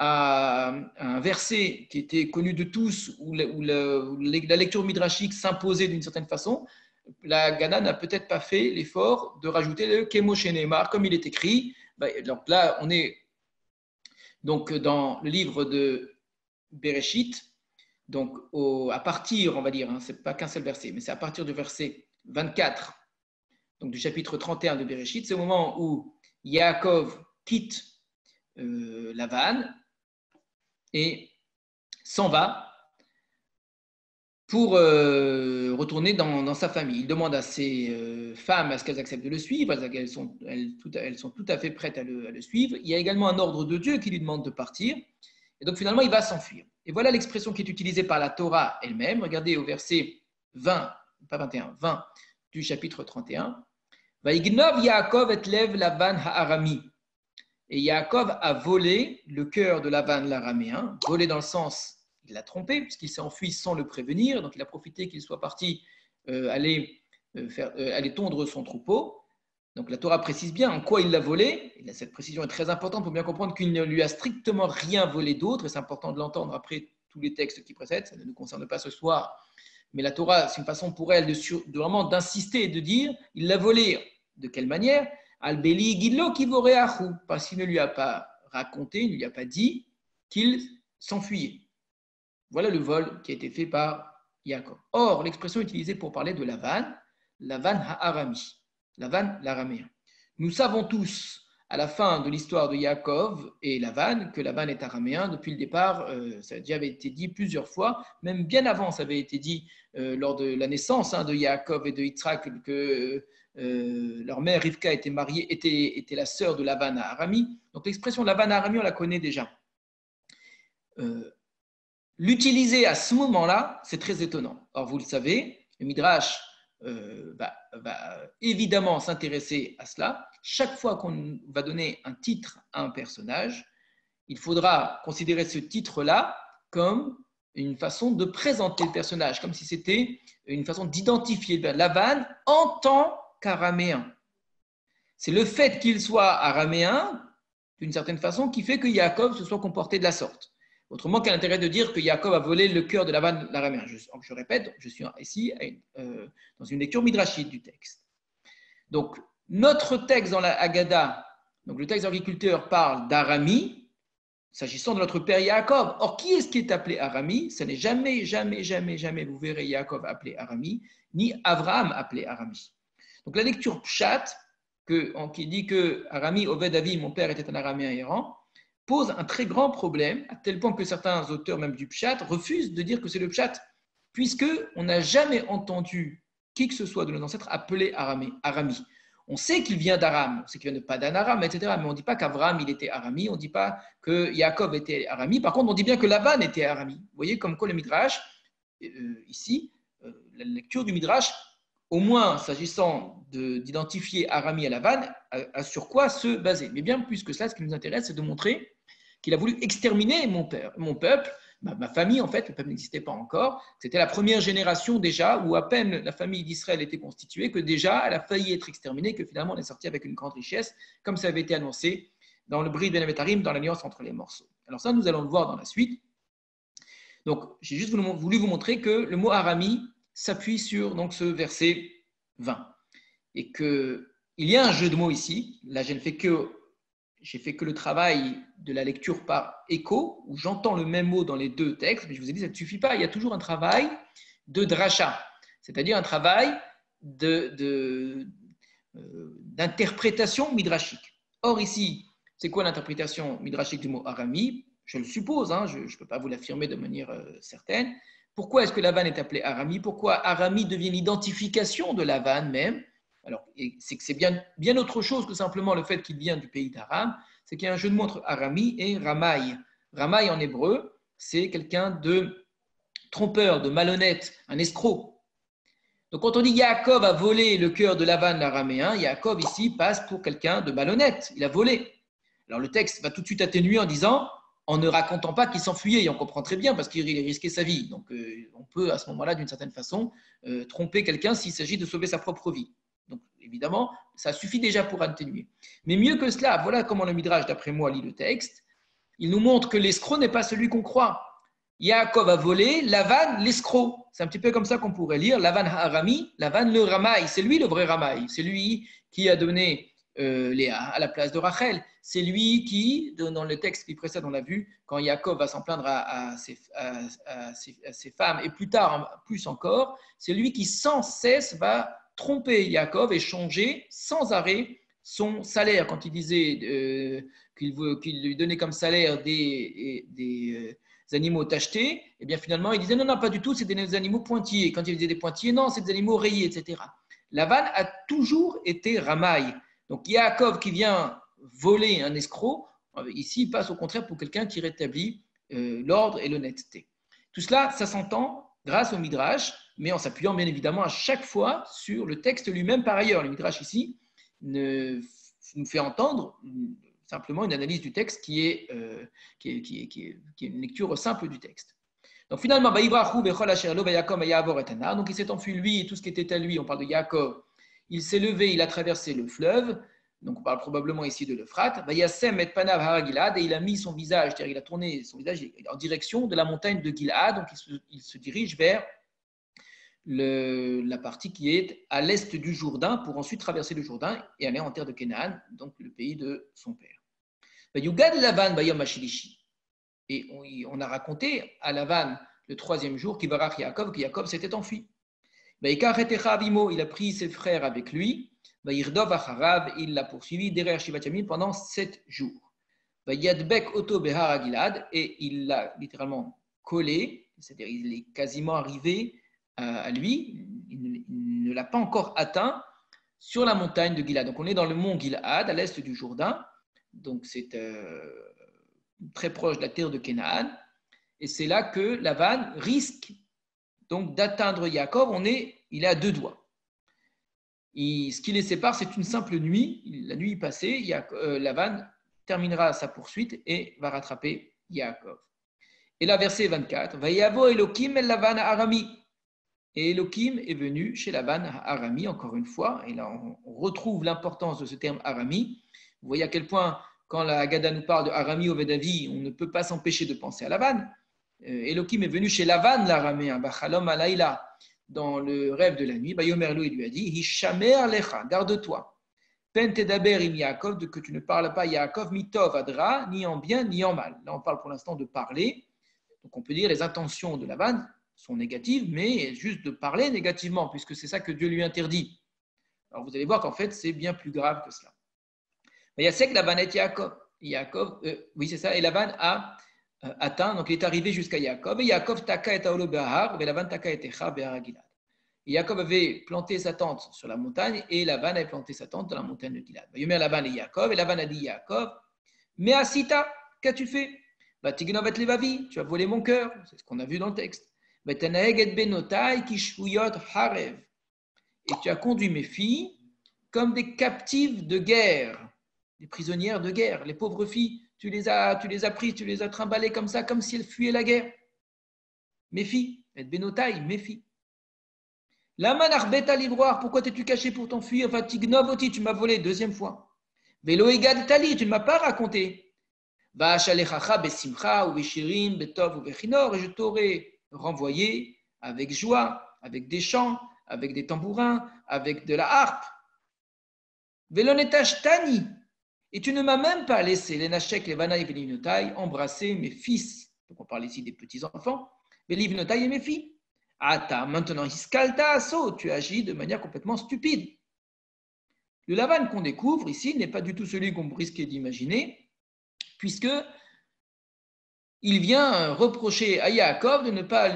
à un verset qui était connu de tous, où la lecture midrashique s'imposait d'une certaine façon, la Haggadah n'a peut-être pas fait l'effort de rajouter le Kemo Shenemar, comme il est écrit. Donc là, on est donc dans le livre de Bereshit, donc à partir, on va dire, c'est pas qu'un seul verset, mais c'est à partir du verset 24, donc du chapitre 31 de Bereshit, c'est au moment où Yaakov quitte Lavan et s'en va pour retourner dans sa famille. Il demande à ses femmes à ce qu'elles acceptent de le suivre, elles sont tout à fait prêtes à le suivre. Il y a également un ordre de Dieu qui lui demande de partir, et donc finalement il va s'enfuir. Et voilà l'expression qui est utilisée par la Torah elle-même. Regardez au verset 20, pas 21, 20 du chapitre 31. Vaïgnov Yaakov et lev Lavan ha'arami. Et Yaakov a volé le cœur de Lavan l'araméen, volé dans le sens, il l'a trompé, puisqu'il s'est enfui sans le prévenir, donc il a profité qu'il soit parti aller tondre son troupeau. Donc la Torah précise bien en quoi il l'a volé. Et cette précision est très importante pour bien comprendre qu'il ne lui a strictement rien volé d'autre, et c'est important de l'entendre après tous les textes qui précèdent, ça ne nous concerne pas ce soir, mais la Torah, c'est une façon pour elle de vraiment d'insister et de dire, il l'a volé de quelle manière? Al-Beli Gidlo Kivoreahu, parce qu'il ne lui a pas raconté, il ne lui a pas dit qu'il s'enfuyait. Voilà le vol qui a été fait par Yaakov. Or, l'expression utilisée pour parler de Lavan Ha'arami, Lavan l'araméen. Nous savons tous, à la fin de l'histoire de Yaakov et Lavan, que Lavan est araméen depuis le départ. Ça a déjà été dit plusieurs fois, même bien avant, ça avait été dit lors de la naissance de Yaakov et de Yitzhak, que leur mère Rivka était la sœur de Lavan à Arami. Donc l'expression Lavan à Arami, on la connaît déjà. L'utiliser à ce moment-là, c'est très étonnant. Or, vous le savez, le Midrash va évidemment s'intéresser à cela. Chaque fois qu'on va donner un titre à un personnage, il faudra considérer ce titre-là comme une façon de présenter le personnage, comme si c'était une façon d'identifier Lavan en tant qu'araméen. C'est le fait qu'il soit araméen, d'une certaine façon, qui fait que Yaakov se soit comporté de la sorte. Autrement, quel intérêt de dire que Yaakov a volé le cœur de Lavan l'araméen? Je répète, je suis ici dans une lecture midrashite du texte. Donc, notre texte dans la Haggadah, donc le texte d'agriculteur parle d'Arami, s'agissant de notre père Yaakov. Or, qui est-ce qui est appelé Arami? Ce n'est jamais, vous verrez Yaakov appelé Arami, ni Abraham appelé Arami. Donc, la lecture Pshat, qui dit que Arami, Oved Avi, mon père était un araméen errant, pose un très grand problème, à tel point que certains auteurs, même du Pshat, refusent de dire que c'est le Pshat, puisqu'on n'a jamais entendu qui que ce soit de nos ancêtres appeler Arami. On sait qu'il vient d'Aram, on sait qu'il vient de Padan Aram, etc. Mais on ne dit pas qu'Avraham il était Arami, on ne dit pas que Yaakov était Arami. Par contre, on dit bien que Lavan était Arami. Vous voyez comme quoi le Midrash, ici, la lecture du Midrash, au moins s'agissant d'identifier Arami à Lavan, a sur quoi se baser. Mais bien plus que cela, ce qui nous intéresse, c'est de montrer qu'il a voulu exterminer mon peuple, ma famille en fait, le peuple n'existait pas encore. C'était la première génération déjà, où à peine la famille d'Israël était constituée, que déjà elle a failli être exterminée, que finalement on est sorti avec une grande richesse, comme ça avait été annoncé dans le Brit Ben Avetarim, dans l'alliance entre les morceaux. Alors ça, nous allons le voir dans la suite. Donc, j'ai juste voulu vous montrer que le mot Arami s'appuie sur donc, ce verset 20. Et qu'il y a un jeu de mots ici. Là, j'ai fait que le travail de la lecture par écho, où j'entends le même mot dans les deux textes, mais je vous ai dit, ça ne suffit pas. Il y a toujours un travail de dracha, c'est-à-dire un travail d'interprétation midrashique. Or, ici, c'est quoi l'interprétation midrashique du mot Arami? Je le suppose, je ne peux pas vous l'affirmer de manière certaine. Pourquoi est-ce que Lavan est appelé Arami? Pourquoi Arami devient l'identification de Lavan même? Alors, c'est que c'est bien autre chose que simplement le fait qu'il vient du pays d'Aram. C'est qu'il y a un jeu de mots entre Arami et Ramaï. Ramaï en hébreu, c'est quelqu'un de trompeur, de malhonnête, un escroc. Donc, quand on dit Yaakov a volé le cœur de Lavan l'araméen, Yaakov ici passe pour quelqu'un de malhonnête. Il a volé. Alors, le texte va tout de suite atténuer en disant, en ne racontant pas qu'il s'enfuyait, et on comprend très bien parce qu'il risquait sa vie. Donc, on peut à ce moment-là, d'une certaine façon, tromper quelqu'un s'il s'agit de sauver sa propre vie. Donc, évidemment, ça suffit déjà pour atténuer. Mais mieux que cela, voilà comment le Midrash, d'après moi, lit le texte. Il nous montre que l'escroc n'est pas celui qu'on croit. Yaakov a volé, Lavan, l'escroc. C'est un petit peu comme ça qu'on pourrait lire. Lavan Harami, Lavan le Ramaï. C'est lui le vrai Ramaï. C'est lui qui a donné Léa à la place de Rachel. C'est lui qui, dans le texte qui précède, on l'a vu, quand Yaakov va s'en plaindre à ses femmes, et plus tard, plus encore, c'est lui qui sans cesse va tromper Yaakov et changer sans arrêt son salaire. Quand il disait qu'il lui donnait comme salaire des animaux tachetés, et bien finalement il disait non, pas du tout, c'est des animaux pointillés. Quand il disait des pointillés, non, c'est des animaux rayés, etc. Lavan a toujours été Ramaï. Donc Yaakov qui vient voler un escroc, ici il passe au contraire pour quelqu'un qui rétablit l'ordre et l'honnêteté. Tout cela, ça s'entend grâce au Midrash, mais en s'appuyant bien évidemment à chaque fois sur le texte lui-même. Par ailleurs, le Midrash ici nous fait entendre simplement une analyse du texte qui est une lecture simple du texte. Donc finalement, donc il s'est enfui lui et tout ce qui était à lui, on parle de Yaakov, il s'est levé, il a traversé le fleuve, donc on parle probablement ici de l'Euphrate, et il a mis son visage, c'est-à-dire il a tourné son visage en direction de la montagne de Gilad, donc il se dirige vers la partie qui est à l'est du Jourdain pour ensuite traverser le Jourdain et aller en terre de Canaan, donc le pays de son père. Et on a raconté à Lavan le troisième jour que Yaakov s'était enfui. Il a pris ses frères avec lui, il l'a poursuivi derrière Shivat Yamim pendant 7 jours. Et il l'a littéralement collé, c'est-à-dire il est quasiment arrivé à lui, il ne l'a pas encore atteint sur la montagne de Gilad. Donc on est dans le mont Gilad, à l'est du Jourdain, donc c'est très proche de la terre de Canaan, et c'est là que Lavan risque donc d'atteindre Yaakov. Il est à 2 doigts. Ce qui les sépare, c'est une simple nuit. La nuit passée, Lavan terminera sa poursuite et va rattraper Yaakov. Et là, verset 24, Vayavo Elokim el Lavan Arami. Et Elokim est venu chez Lavan Arami, encore une fois, et là on retrouve l'importance de ce terme Arami. Vous voyez à quel point, quand la Haggadah nous parle de Arami Ovedavi, on ne peut pas s'empêcher de penser à Lavan. Elokim est venu chez Lavan l'Araméen, Bachalom Alayla, dans le rêve de la nuit. Bayomerlo, il lui a dit, Hishamer Lecha, garde-toi. Pen tedaber im Yaakov, que tu ne parles pas Yaakov, mitov adra, ni en bien ni en mal. Là, on parle pour l'instant de parler. Donc, on peut dire les intentions de Lavan sont négatives, mais juste de parler négativement, puisque c'est ça que Dieu lui interdit. Alors, vous allez voir qu'en fait, c'est bien plus grave que cela. Yasek Lavan et Yaakov, oui, c'est ça, et Lavan a atteint, donc il est arrivé jusqu'à Yaakov, et Yaakov taka et Aolo Behar, et Lavan taka et Echa Behar Gilad. Yaakov avait planté sa tente sur la montagne, et Lavan avait planté sa tente dans la montagne de Gilad. Yomer Lavan et Lavan a dit Yaakov, mais Asita, qu'as-tu fait? Tignovet Levavi, tu as volé mon cœur, c'est ce qu'on a vu dans le texte. Et tu as conduit mes filles comme des captives de guerre, des prisonnières de guerre. Les pauvres filles, tu les as prises, tu les as trimballées comme ça, comme si elles fuyaient la guerre. Mes filles, et Benotaï, mes filles. La manarbet à l'ivoire, pourquoi t'es-tu caché pour t'enfuir? Enfin, Tignovoti, tu m'as volé, deuxième fois. Velo egad tali, tu ne m'as pas raconté. Va shalechacha besimcha ou beshirim betov ou bechinor, et je t'aurais renvoyé avec joie, avec des chants, avec des tambourins, avec de la harpe. Velonetash tani, et tu ne m'as même pas laissé les nashek, les vanaï, les livnotaï, embrasser mes fils. Donc on parle ici des petits-enfants, les livnotaï et mes filles. Ata, maintenant, iskalta asso, tu agis de manière complètement stupide. Le Lavan qu'on découvre ici n'est pas du tout celui qu'on risquait d'imaginer, puisque il vient reprocher à Yaakov de ne pas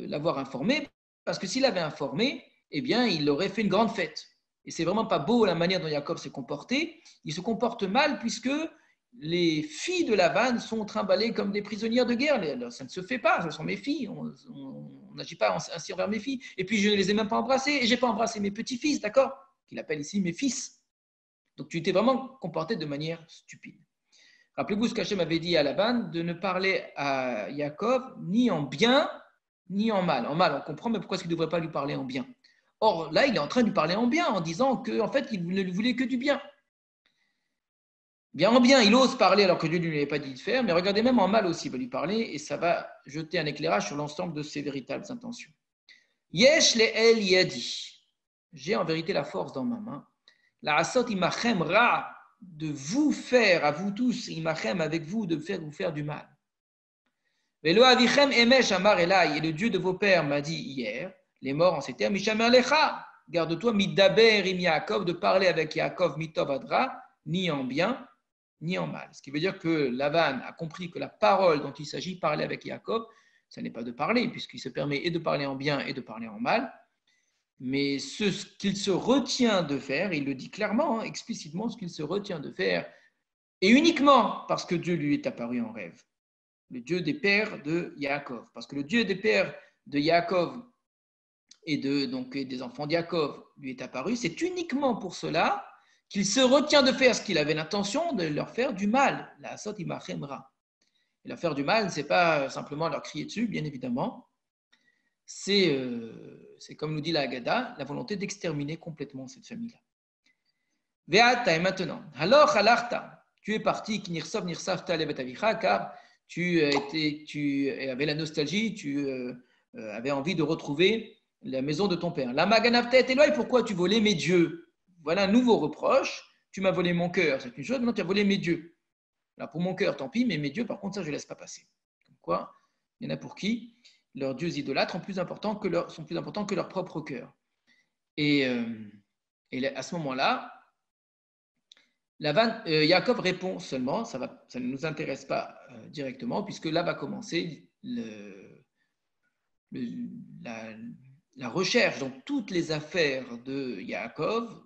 l'avoir informé, parce que s'il avait informé, eh bien, il aurait fait une grande fête. Et c'est vraiment pas beau la manière dont Yaakov s'est comporté. Il se comporte mal puisque les filles de Lavan sont trimballées comme des prisonnières de guerre. Ça ne se fait pas, ce sont mes filles. On n'agit pas ainsi envers mes filles. Et puis je ne les ai même pas embrassées, et je n'ai pas embrassé mes petits-fils, d'accord? Qu'il appelle ici mes fils. Donc tu t'es vraiment comporté de manière stupide. Rappelez-vous ce qu'Hachem avait dit à Laban, de ne parler à Yaakov ni en bien, ni en mal. En mal, on comprend, mais pourquoi est-ce qu'il ne devrait pas lui parler en bien? Or, là, il est en train de lui parler en bien, en disant qu'en fait, il ne lui voulait que du bien. Bien en bien, il ose parler alors que Dieu ne lui avait pas dit de faire, mais regardez, même en mal aussi, il va lui parler, et ça va jeter un éclairage sur l'ensemble de ses véritables intentions. Yesh le el yadi. J'ai en vérité la force dans ma main. La asot imachem ra, de vous faire, à vous tous, imachem avec vous, de vous faire du mal. Velo avichem emesh amar elai, et le Dieu de vos pères m'a dit hier, les morts en ces termes, mishamer lecha, garde-toi, midaber im Yaakov, de parler avec Yaakov, mitov adra, ni en bien, ni en mal. Ce qui veut dire que Lavan a compris que la parole dont il s'agit, parler avec Yaakov, ce n'est pas de parler, puisqu'il se permet et de parler en bien et de parler en mal, mais ce qu'il se retient de faire, il le dit clairement, explicitement, ce qu'il se retient de faire, et uniquement parce que Dieu lui est apparu en rêve, le Dieu des pères de Yaakov, parce que le Dieu des pères de Yaakov et des enfants de Yaakov lui est apparu, c'est uniquement pour cela qu'il se retient de faire ce qu'il avait l'intention de leur faire du mal, la asot imachem ra. Et leur faire du mal, ce n'est pas simplement leur crier dessus, bien évidemment. C'est comme nous dit la Haggadah, la volonté d'exterminer complètement cette famille-là. Ve'ata, et maintenant, alors halarta, tu es parti, car tu avais la nostalgie, tu avais envie de retrouver la maison de ton père. La maganavta et Eloi, pourquoi tu volais mes dieux? Voilà un nouveau reproche. Tu m'as volé mon cœur, c'est une chose, maintenant tu as volé mes dieux. Alors pour mon cœur, tant pis, mais mes dieux, par contre, ça, je ne laisse pas passer. Comme quoi, il y en a pour qui leurs dieux idolâtres sont plus importants que leur propre cœur. Et à ce moment-là, Yaakov répond seulement, ça ne nous intéresse pas directement, puisque là va commencer la recherche dans toutes les affaires de Yaakov.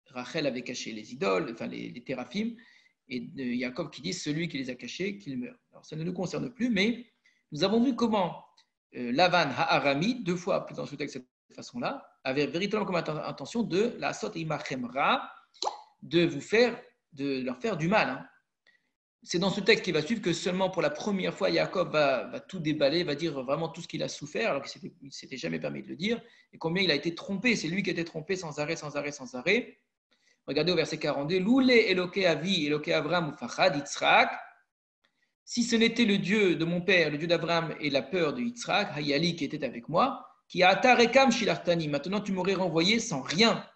Rachel avait caché les idoles, enfin les téraphim, et Yaakov qui dit celui qui les a cachés, qu'il meurt. Alors ça ne nous concerne plus, mais nous avons vu comment Lavan Ha'arami, 2 fois plus dans ce texte de cette façon-là, avait véritablement comme intention de la sot imachemra, de leur faire du mal. Hein. C'est dans ce texte qui va suivre que seulement pour la première fois, Yaakov va tout déballer, va dire vraiment tout ce qu'il a souffert, alors qu'il ne s'était jamais permis de le dire, et combien il a été trompé. C'est lui qui a été trompé sans arrêt, sans arrêt, sans arrêt. Regardez au verset 42, Loulé Eloké Avi, Eloké Avram ou Fachad, Yitzhak. Si ce n'était le Dieu de mon père, le Dieu d'Abraham et la peur de Yitzhak, Hayali qui était avec moi, qui a Atarekam Shilartani, maintenant tu m'aurais renvoyé sans rien.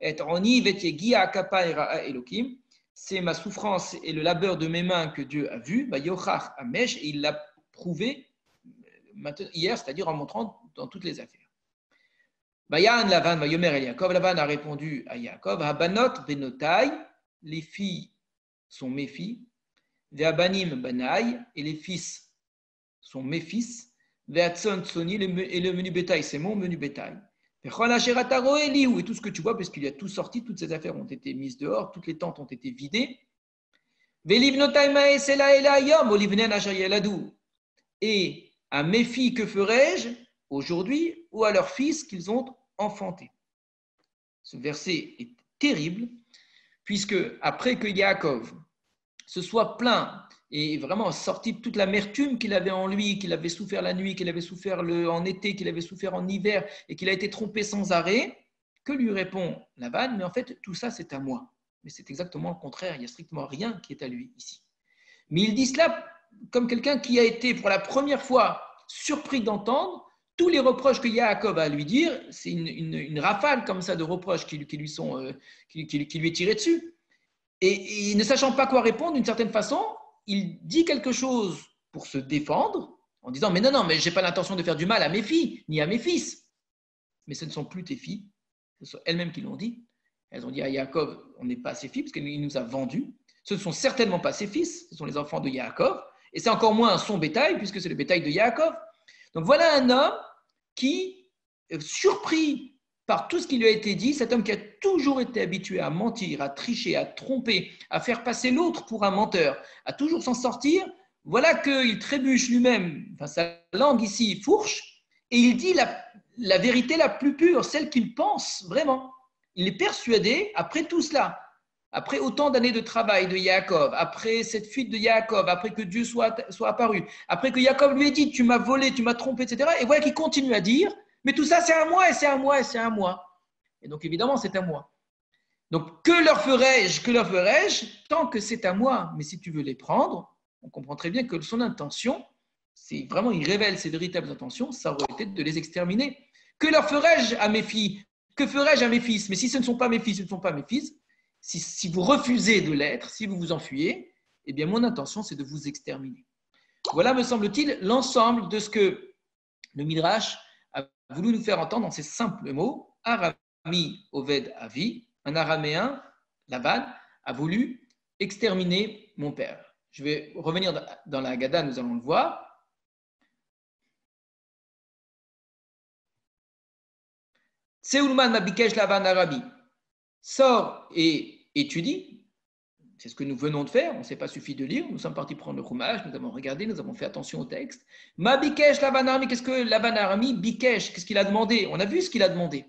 Et Oni Vetiegi Akapa Elokim, c'est ma souffrance et le labeur de mes mains que Dieu a vu, Yochach Amesh, et il l'a prouvé hier, c'est-à-dire en montrant dans toutes les affaires. Bayan Lavan, Vayomer El Yaakov, Lavan a répondu à Yaakov, Habanot Benotai, les filles sont mes filles, Ve'abanim Banai, et les fils sont mes fils, Ve'atson Tsoni, et le menu bétail, c'est mon menu bétail. Et tout ce que tu vois, parce qu'il y a tout sorti, toutes ces affaires ont été mises dehors, toutes les tentes ont été vidées. Et à mes filles, que ferai-je aujourd'hui, ou à leurs fils qu'ils ont enfantés? Ce verset est terrible, puisque après que Yaakov se soit plaint et vraiment sorti de toute l'amertume qu'il avait en lui, qu'il avait souffert la nuit, qu'il avait souffert en été, qu'il avait souffert en hiver et qu'il a été trompé sans arrêt, que lui répond Lavan? Mais en fait, tout ça, c'est à moi. Mais c'est exactement le contraire, il n'y a strictement rien qui est à lui ici. Mais il dit cela comme quelqu'un qui a été pour la première fois surpris d'entendre tous les reproches que Yaakov a à lui dire. C'est une rafale comme ça de reproches qui lui est tirée dessus. Et ne sachant pas quoi répondre, d'une certaine façon, il dit quelque chose pour se défendre en disant mais non, mais je n'ai pas l'intention de faire du mal à mes filles ni à mes fils. Mais ce ne sont plus tes filles, ce sont elles-mêmes qui l'ont dit. Elles ont dit à Yaakov, on n'est pas ses filles parce qu'il nous a vendus. Ce ne sont certainement pas ses fils, ce sont les enfants de Yaakov. Et c'est encore moins son bétail puisque c'est le bétail de Yaakov. Donc voilà un homme qui, surpris par tout ce qui lui a été dit, cet homme qui a toujours été habitué à mentir, à tricher, à tromper, à faire passer l'autre pour un menteur, à toujours s'en sortir, voilà qu'il trébuche lui-même, enfin sa langue ici fourche, et il dit la vérité la plus pure, celle qu'il pense vraiment. Il est persuadé, après tout cela, après autant d'années de travail de Yaakov, après cette fuite de Yaakov, après que Dieu soit apparu, après que Yaakov lui ait dit « tu m'as volé, tu m'as trompé, etc. » Et voilà qu'il continue à dire « mais tout ça c'est à moi, et c'est à moi, et c'est à moi. » Et donc évidemment c'est à moi. Donc que leur ferai-je tant que c'est à moi? Mais si tu veux les prendre, on comprend très bien que son intention, c'est vraiment, il révèle ses véritables intentions, ça aurait été de les exterminer. Que leur ferai-je à mes filles? Que ferai-je à mes fils? Mais si ce ne sont pas mes filles, ce ne sont pas mes fils. Si vous refusez de l'être, si vous vous enfuyez, eh bien mon intention c'est de vous exterminer. Voilà, me semble-t-il, l'ensemble de ce que le Midrash a voulu nous faire entendre dans ces simples mots. Arami Oved Avi, un araméen, Laban, a voulu exterminer mon père. Je vais revenir dans la Haggadah, nous allons le voir. Seulman Mabikesh Laban Arabi. Sors et étudie. C'est ce que nous venons de faire. On ne s'est pas suffi de lire. Nous sommes partis prendre le Chumash. Nous avons regardé. Nous avons fait attention au texte. Ma Bikesh Laban Arami. Qu'est-ce que Laban Arami Bikesh? Qu'est-ce qu'il a demandé? On a vu ce qu'il a demandé.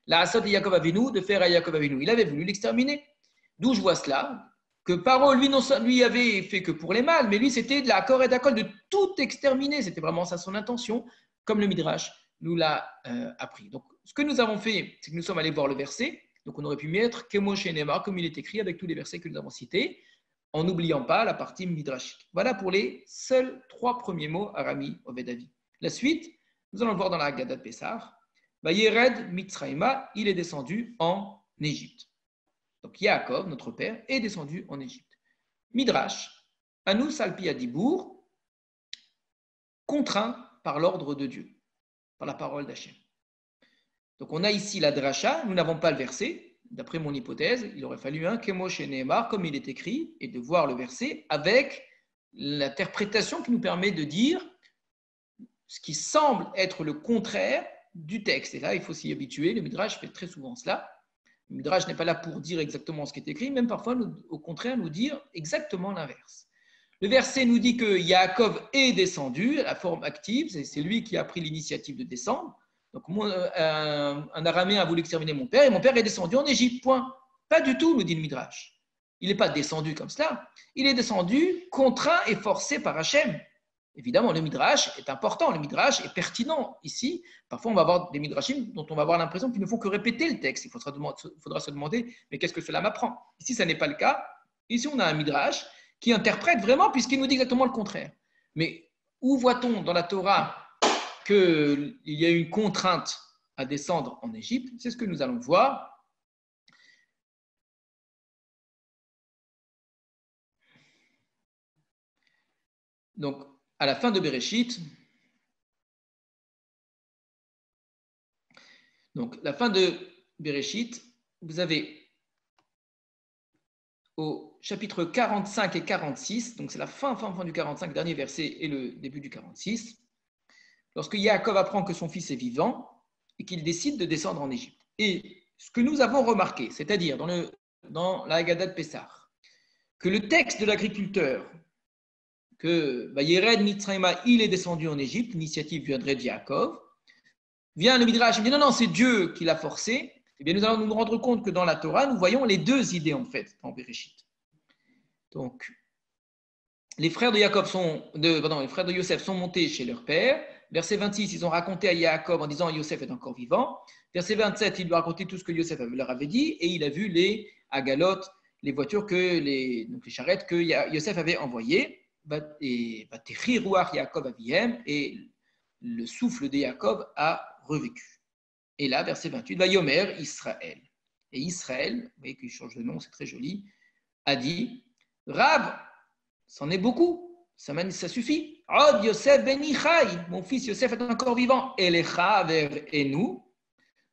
La Asad de Yaakov Avinu, de faire à Yaakov Avinu. Il avait voulu l'exterminer. D'où je vois cela? que Paro, lui, lui avait fait que pour les mâles, mais lui, c'était de la accord et d'accord de tout exterminer. C'était vraiment ça son intention, comme le Midrash nous l'a appris. Donc, ce que nous avons fait, c'est que nous sommes allés voir le verset. Donc, on aurait pu mettre Kemo Shenema, comme il est écrit, avec tous les versets que nous avons cités, en n'oubliant pas la partie midrashique. Voilà pour les seuls 3 premiers mots Arami Ovedavi. La suite, nous allons le voir dans la Haggadah de Pessah. Vayered Mitzraïma, il est descendu en Égypte. Donc Yaakov, notre père, est descendu en Égypte. Midrash, Anus Alpi Adibour, contraint par l'ordre de Dieu, par la parole d'Hachem. Donc on a ici la dracha, nous n'avons pas le verset. D'après mon hypothèse, il aurait fallu un Kemo Sheneemar, comme il est écrit, et de voir le verset avec l'interprétation qui nous permet de dire ce qui semble être le contraire du texte. Et là, il faut s'y habituer. Le Midrash fait très souvent cela. Le Midrash n'est pas là pour dire exactement ce qui est écrit, même parfois, au contraire, nous dire exactement l'inverse. Le verset nous dit que Yaakov est descendu, la forme active, c'est lui qui a pris l'initiative de descendre. Donc, un araméen a voulu exterminer mon père et mon père est descendu en Égypte, point. Pas du tout, nous dit le Midrash. Il n'est pas descendu comme cela. Il est descendu contraint et forcé par Hachem. Évidemment, le Midrash est important, le Midrash est pertinent ici. Parfois, on va avoir des Midrashim dont on va avoir l'impression qu'il ne faut que répéter le texte. Il faudra se demander, mais qu'est-ce que cela m'apprend? Ici, ça n'est pas le cas. Ici, on a un Midrash qui interprète vraiment puisqu'il nous dit exactement le contraire. Mais où voit-on dans la Torah qu'il y a une contrainte à descendre en Égypte? C'est ce que nous allons voir. Donc, à la fin de Bereshit, vous avez au chapitre 45 et 46, donc c'est la fin du 45, dernier verset, et le début du 46, lorsque Yaakov apprend que son fils est vivant et qu'il décide de descendre en Égypte. Et ce que nous avons remarqué, c'est-à-dire dans la Haggadah de Pessah, que le texte de l'agriculteur, que Vayered Mitzraïma, il est descendu en Égypte, l'initiative viendrait de Yaakov, vient le Midrash, il dit non, c'est Dieu qui l'a forcé. Eh bien, nous allons nous rendre compte que dans la Torah, nous voyons les deux idées en fait, en Bereshit. Donc, les frères de Yosef sont montés chez leur père. Verset 26, ils ont raconté à Yaakov en disant Yosef est encore vivant. Verset 27, il lui a raconté tout ce que Yosef leur avait dit et il a vu les agalotes, les voitures, les charrettes que Yosef avait envoyées. Et le souffle de Yaakov a revécu. Et là, verset 28, Vayomer Israël. Et Israël, vous voyez qu'il change de nom, c'est très joli, a dit Rav, c'en est beaucoup, ça suffit. Od Yosef ben Ichai, mon fils Yosef est encore vivant. Elecha vers Enu,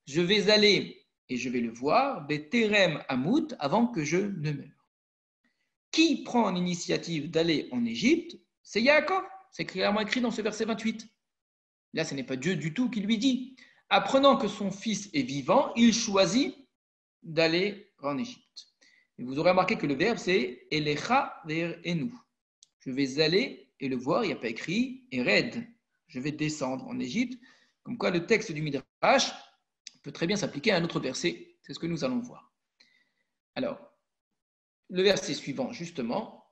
je vais aller et je vais le voir, Beterem Amout, avant que je ne meure. Qui prend l'initiative d'aller en Égypte? C'est Yaakov. C'est clairement écrit dans ce verset 28. Là, ce n'est pas Dieu du tout qui lui dit. Apprenant que son fils est vivant, il choisit d'aller en Égypte. Et vous aurez remarqué que le verbe, c'est Elecha vers Enu. Je vais aller et le voir, il n'y a pas écrit Ered. Je vais descendre en Égypte. Comme quoi, le texte du Midrash peut très bien s'appliquer à un autre verset. C'est ce que nous allons voir. Alors, le verset suivant, justement.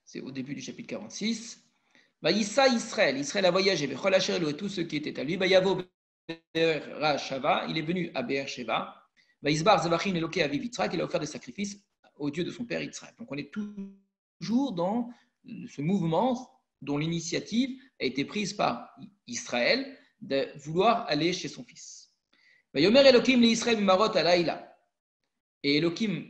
C'est au début du chapitre 46. Vaïssa Israël. Israël a voyagé vers Cholachel et tous ceux qui étaient à lui. Vaïavo Shava. Il est venu à Be'er Sheva. Vaïsbar Zavachin Eloké Aviv Yitzhak. Il a offert des sacrifices au Dieu de son père Yitzhak. Donc on est toujours dans ce mouvement dont l'initiative a été prise par Israël de vouloir aller chez son fils. Vayomer Elokim le Israël Marot Alayla. Et Elokim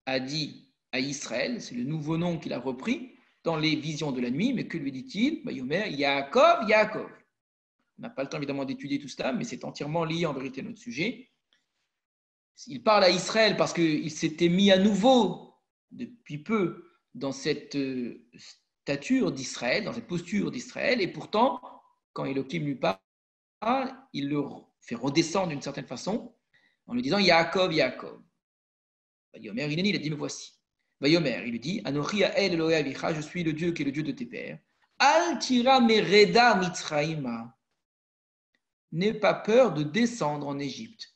a dit à Israël, c'est le nouveau nom qu'il a repris dans les visions de la nuit, mais que lui dit-il? Vayomer Yaakov, Yaakov. On n'a pas le temps évidemment d'étudier tout cela, mais c'est entièrement lié en vérité à notre sujet. Il parle à Israël parce qu'il s'était mis à nouveau, depuis peu, dans cette stature d'Israël, dans cette posture d'Israël, et pourtant, quand Elohim lui parle, il le fait redescendre d'une certaine façon, en lui disant Yaakov, Yaakov. Vayomer, il a dit, me voici. Vayomer, il lui dit Anochi Ha'el Elohei Avicha, je suis le Dieu qui est le Dieu de tes pères. Al tira mereda Mitzraïma. n'aie pas peur de descendre en Égypte.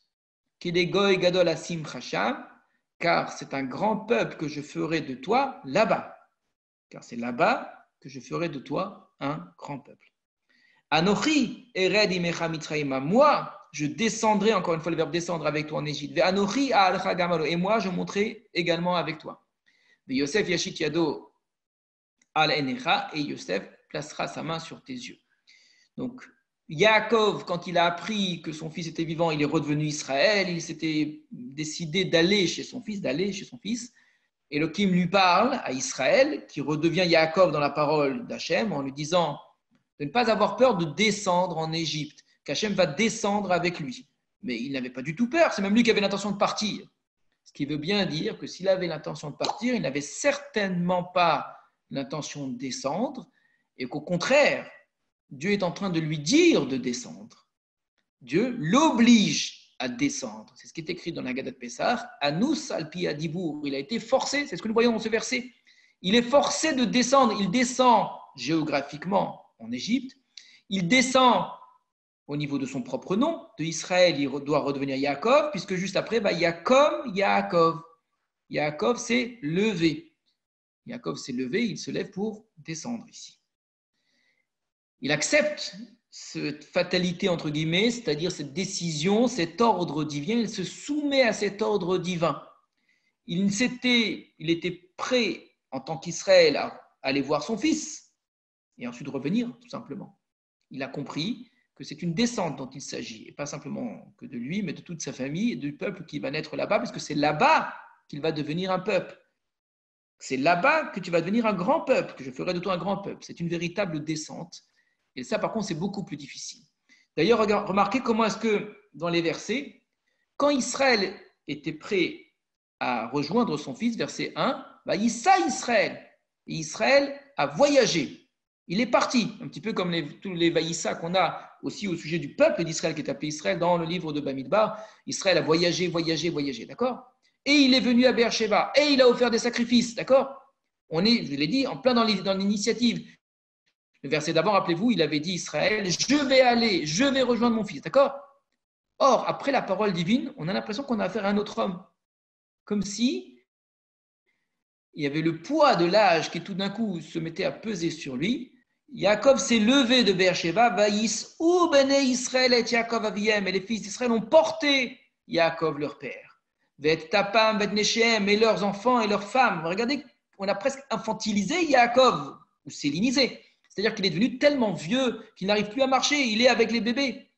Car c'est un grand peuple que je ferai de toi là-bas. Car c'est là-bas que je ferai de toi un grand peuple. Anochi ered imecha mitzrayima. Moi, je descendrai, encore une fois le verbe descendre avec toi en Égypte. Ve'anochi a'alcha gamalo. Et moi, je monterai également avec toi. Ve'yosef yashit yado al enecha. Et Yosef placera sa main sur tes yeux. Donc, Yaakov, quand il a appris que son fils était vivant, il est redevenu Israël. Il s'était décidé d'aller chez son fils. Elohim lui parle à Israël, qui redevient Yaakov dans la parole d'Hachem, en lui disant de ne pas avoir peur de descendre en Égypte, qu'Hachem va descendre avec lui. Mais il n'avait pas du tout peur, c'est même lui qui avait l'intention de partir. Ce qui veut bien dire que s'il avait l'intention de partir, il n'avait certainement pas l'intention de descendre, et qu'au contraire, Dieu est en train de lui dire de descendre. Dieu l'oblige à descendre. C'est ce qui est écrit dans la Haggadah de Pessah. Anus alpi adibour. Il a été forcé, c'est ce que nous voyons dans ce verset. Il est forcé de descendre. Il descend géographiquement en Égypte. Il descend au niveau de son propre nom. De Israël, il doit redevenir Yaakov, puisque juste après, Yaakov. Yaakov s'est levé. Yaakov s'est levé, il se lève pour descendre ici. Il accepte cette fatalité, entre guillemets, c'est-à-dire cette décision, cet ordre divin, il se soumet à cet ordre divin. Il était prêt, en tant qu'Israël, à aller voir son fils et ensuite revenir, tout simplement. Il a compris que c'est une descente dont il s'agit, et pas simplement que de lui, mais de toute sa famille et du peuple qui va naître là-bas, parce que c'est là-bas qu'il va devenir un peuple. C'est là-bas que tu vas devenir un grand peuple, que je ferai de toi un grand peuple. C'est une véritable descente. Et ça, par contre, c'est beaucoup plus difficile. D'ailleurs, remarquez comment est-ce que, dans les versets, quand Israël était prêt à rejoindre son fils, verset 1, Vaïssa Israël. Et Israël a voyagé. Il est parti, un petit peu comme tous les Vaïssa qu'on a aussi au sujet du peuple d'Israël qui est appelé Israël dans le livre de Bamidbar. Israël a voyagé, d'accord? Et il est venu à Beersheba et il a offert des sacrifices, d'accord? On est, je l'ai dit, en plein dans l'initiative. Le verset d'avant, rappelez-vous, il avait dit Israël, je vais rejoindre mon fils, d'accord? Or, après la parole divine, on a l'impression qu'on a affaire à un autre homme. Comme si il y avait le poids de l'âge qui tout d'un coup se mettait à peser sur lui. Jacob s'est levé de Beersheba, Vaïs ou Bene Israël et Yaakov Aviem, et les fils d'Israël ont porté Jacob leur père. Vet Tapam, Vet Neshem, et leurs enfants et leurs femmes. Regardez, on a presque infantilisé Jacob, ou sélinisé. C'est-à-dire qu'il est devenu tellement vieux qu'il n'arrive plus à marcher, il est avec les bébés.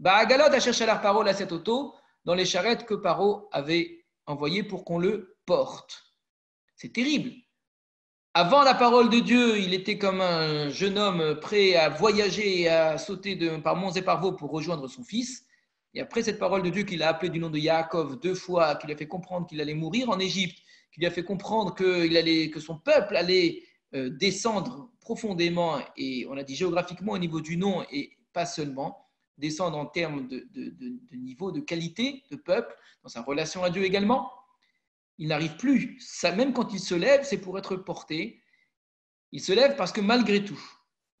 Agalot a cherché la parole à cet auto dans les charrettes que Paro avait envoyées pour qu'on le porte. C'est terrible. Avant la parole de Dieu, il était comme un jeune homme prêt à voyager et à sauter par monts et par veaux pour rejoindre son fils. Et après cette parole de Dieu qu'il a appelée du nom de Yaakov 2 fois, qui lui a fait comprendre qu'il allait mourir en Égypte, qui lui a fait comprendre que son peuple allait descendre profondément, et on a dit géographiquement au niveau du nom et pas seulement, descendre en termes de niveau, de qualité de peuple, dans sa relation à Dieu également. Il n'arrive plus. Ça, même quand il se lève, c'est pour être porté. Il se lève parce que malgré tout,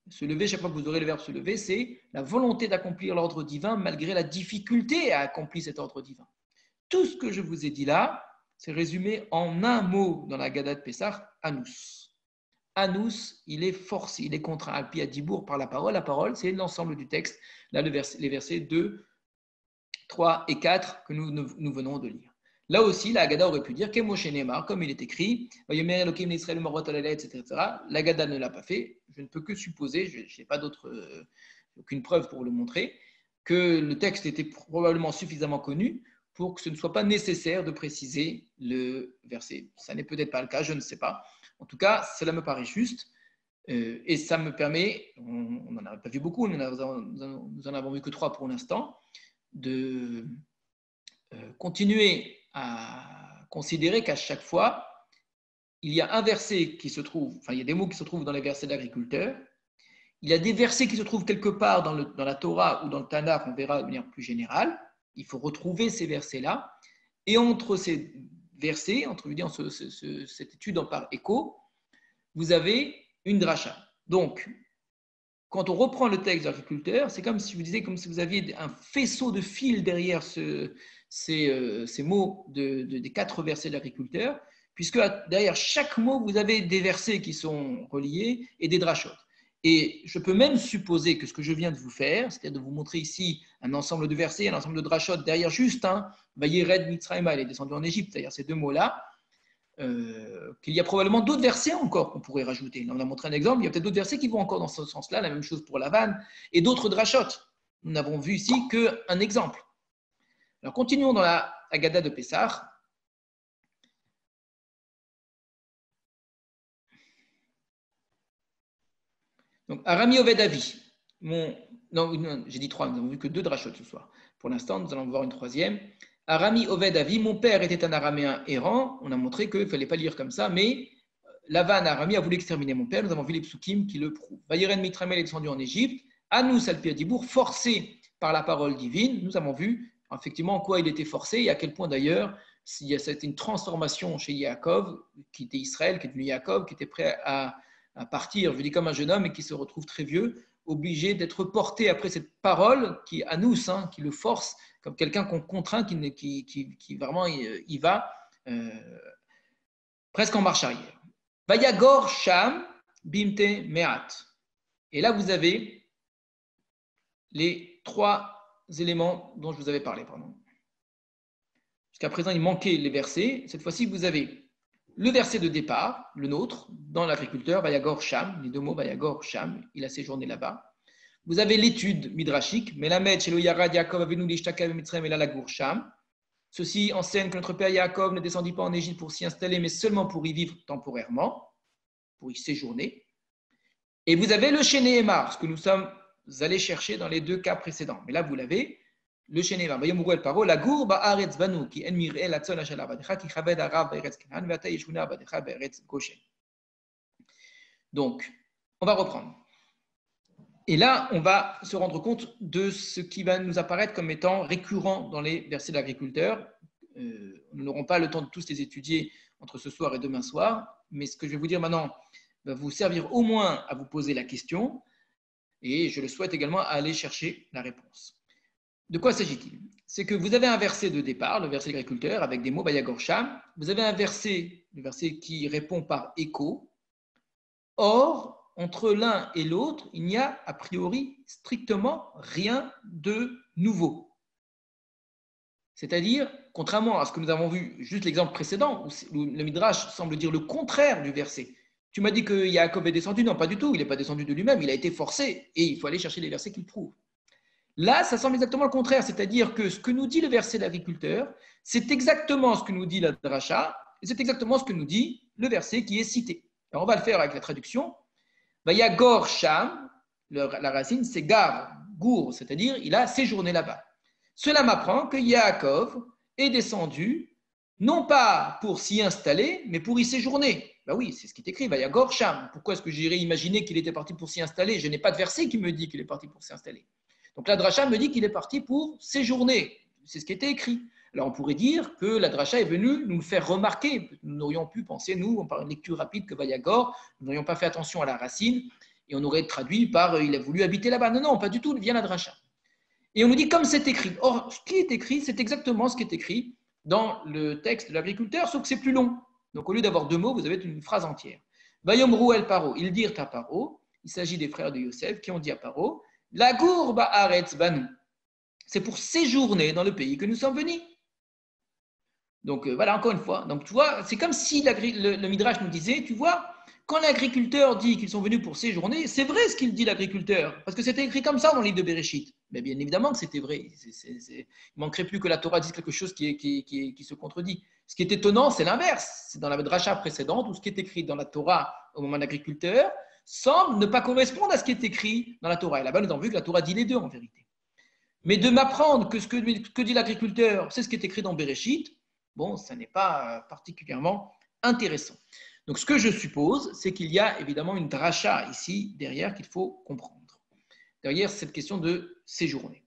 se lever, chaque fois que vous aurez le verbe se lever, c'est la volonté d'accomplir l'ordre divin malgré la difficulté à accomplir cet ordre divin. Tout ce que je vous ai dit là, c'est résumé en un mot dans la Haggadah de Pessah, Anus. Anus, il est forcé, il est contraint à Pi Adibour par la parole. La parole, c'est l'ensemble du texte. Là, les versets 2, 3 et 4 que nous venons de lire. Là aussi, la Haggadah aurait pu dire Kemoshe Neymar, comme il est écrit, etc. La Haggadah ne l'a pas fait. Je ne peux que supposer, je n'ai pas aucune preuve pour le montrer, que le texte était probablement suffisamment connu pour que ce ne soit pas nécessaire de préciser le verset. Ça n'est peut-être pas le cas, je ne sais pas. En tout cas, cela me paraît juste. Et ça me permet, on n'en a pas vu beaucoup, nous en avons vu que 3 pour l'instant, de continuer à considérer qu'à chaque fois, il y a un verset qui se trouve, enfin il y a des mots qui se trouvent dans les versets d'agriculteurs, il y a des versets qui se trouvent quelque part dans la Torah ou dans le Tanakh, on verra de manière plus générale, il faut retrouver ces versets-là, et entre ces versets, cette étude par écho, vous avez une dracha. Donc, quand on reprend le texte de l'agriculteur, c'est comme si vous disiez, comme si vous aviez un faisceau de fil derrière ces mots des 4 versets de l'agriculteur, puisque derrière chaque mot, vous avez des versets qui sont reliés et des drachotes. Et je peux même supposer que ce que je viens de vous faire, c'est-à-dire de vous montrer ici un ensemble de versets, un ensemble de drachotes, derrière juste Vayered Mitzrayma, il est descendu en Égypte, derrière ces 2 mots-là, qu'il y a probablement d'autres versets encore qu'on pourrait rajouter. Là, on a montré un exemple, il y a peut-être d'autres versets qui vont encore dans ce sens-là, la même chose pour Lavan, et d'autres drachotes. Nous n'avons vu ici qu'un exemple. Alors, continuons dans la Haggadah de Pessah. Donc, Arami Oved Avi. Non, j'ai dit 3, nous n'avons vu que 2 drachotes ce soir. Pour l'instant, nous allons voir une 3e. Arami Oved Avi, mon père était un araméen errant. On a montré qu'il ne fallait pas lire comme ça, mais Lavan, Arami, a voulu exterminer mon père. Nous avons vu les psukim qui le prouvent. Vayiren Mitramel est descendu en Égypte. Anous Alpiadibour, forcé par la parole divine. Nous avons vu effectivement en quoi il était forcé et à quel point d'ailleurs il y a une transformation chez Yaakov, qui était Israël, qui est devenu Yaakov, qui était prêt à partir, je dis comme un jeune homme, et qui se retrouve très vieux, obligé d'être porté après cette parole qui Anous, qui le force, comme quelqu'un qu'on contraint, qui vraiment y va presque en marche arrière. Vayagor Sham Bimte Meat. Et là, vous avez les 3 éléments dont je vous avais parlé. Jusqu'à présent, il manquait les versets. Cette fois-ci, vous avez le verset de départ, le nôtre, dans l'agriculteur, Vayagor Sham, les 2 mots Vayagor Sham, il a séjourné là-bas. Vous avez l'étude midrashique, Melamed, Shelo Yarad, Yaakov, Avinu, Lishtakav, Mitzrayim, Elalagur Sham. Ceci enseigne que notre père Yaakov ne descendit pas en Égypte pour s'y installer, mais seulement pour y vivre temporairement, pour y séjourner. Et vous avez le Sheneemar, ce que nous sommes allés chercher dans les 2 cas précédents. Mais là, vous l'avez, le Sheneemar. Vayomuru el paro, la gour ba'aretz banu, ki en mir'e la tzon hashel avadecha, ki chaved arav ba'eretz kenan, v'ata yeshuna avadecha ba'eretz goshen. Donc, on va reprendre. Et là, on va se rendre compte de ce qui va nous apparaître comme étant récurrent dans les versets de l'agriculteur. Nous n'aurons pas le temps de tous les étudier entre ce soir et demain soir, mais ce que je vais vous dire maintenant va vous servir au moins à vous poser la question, et je le souhaite également à aller chercher la réponse. De quoi s'agit-il? C'est que vous avez un verset de départ, le verset de l'agriculteur, avec des mots Vayagor Sham. Vous avez un verset, le verset qui répond par écho. Or, entre l'un et l'autre, il n'y a a priori strictement rien de nouveau. C'est-à-dire, contrairement à ce que nous avons vu, juste l'exemple précédent, où le Midrash semble dire le contraire du verset. Tu m'as dit que Yaakov est descendu. Non, pas du tout. Il n'est pas descendu de lui-même. Il a été forcé et il faut aller chercher les versets qui le prouvent. Là, ça semble exactement le contraire. C'est-à-dire que ce que nous dit le verset de l'agriculteur, c'est exactement ce que nous dit la dracha et c'est exactement ce que nous dit le verset qui est cité. Alors, on va le faire avec la traduction. Vayagor Sham, la racine, c'est gar, gour, c'est-à-dire il a séjourné là-bas. Cela m'apprend que Yaakov est descendu, non pas pour s'y installer, mais pour y séjourner. Ben oui, c'est ce qui est écrit, Vayagor Sham. Pourquoi est-ce que j'irais imaginer qu'il était parti pour s'y installer? Je n'ai pas de verset qui me dit qu'il est parti pour s'y installer. Donc la dracha me dit qu'il est parti pour séjourner. C'est ce qui était écrit. Alors on pourrait dire que la dracha est venue nous le faire remarquer. Nous n'aurions pu penser, nous, par une lecture rapide que Vayagor, nous n'aurions pas fait attention à la racine et on aurait traduit par il a voulu habiter là-bas. Non, non, pas du tout, vient la dracha. Et on nous dit comme c'est écrit. Or, ce qui est écrit, c'est exactement ce qui est écrit dans le texte de l'agriculteur, sauf que c'est plus long. Donc au lieu d'avoir 2 mots, vous avez une phrase entière. Vayomru el paro, ils dirent à Paro, il s'agit des frères de Yosef qui ont dit à Paro, la gour ba'aretz banu. C'est pour séjourner dans le pays que nous sommes venus. Donc voilà, encore une fois. Donc tu vois, c'est comme si le Midrash nous disait, tu vois, quand l'agriculteur dit qu'ils sont venus pour séjourner, c'est vrai ce qu'il dit l'agriculteur, parce que c'était écrit comme ça dans le livre de Bereshit. Mais bien évidemment que c'était vrai. Il ne manquerait plus que la Torah dise quelque chose qui se contredit. Ce qui est étonnant, c'est l'inverse. C'est dans la dracha précédente, où ce qui est écrit dans la Torah au moment de l'agriculteur semble ne pas correspondre à ce qui est écrit dans la Torah. Et là-bas, nous avons vu que la Torah dit les deux en vérité. Mais de m'apprendre que ce que dit l'agriculteur, c'est ce qui est écrit dans Bereshit, bon, ça n'est pas particulièrement intéressant. Donc, ce que je suppose, c'est qu'il y a évidemment une dracha ici, derrière, qu'il faut comprendre. Derrière cette question de séjourner.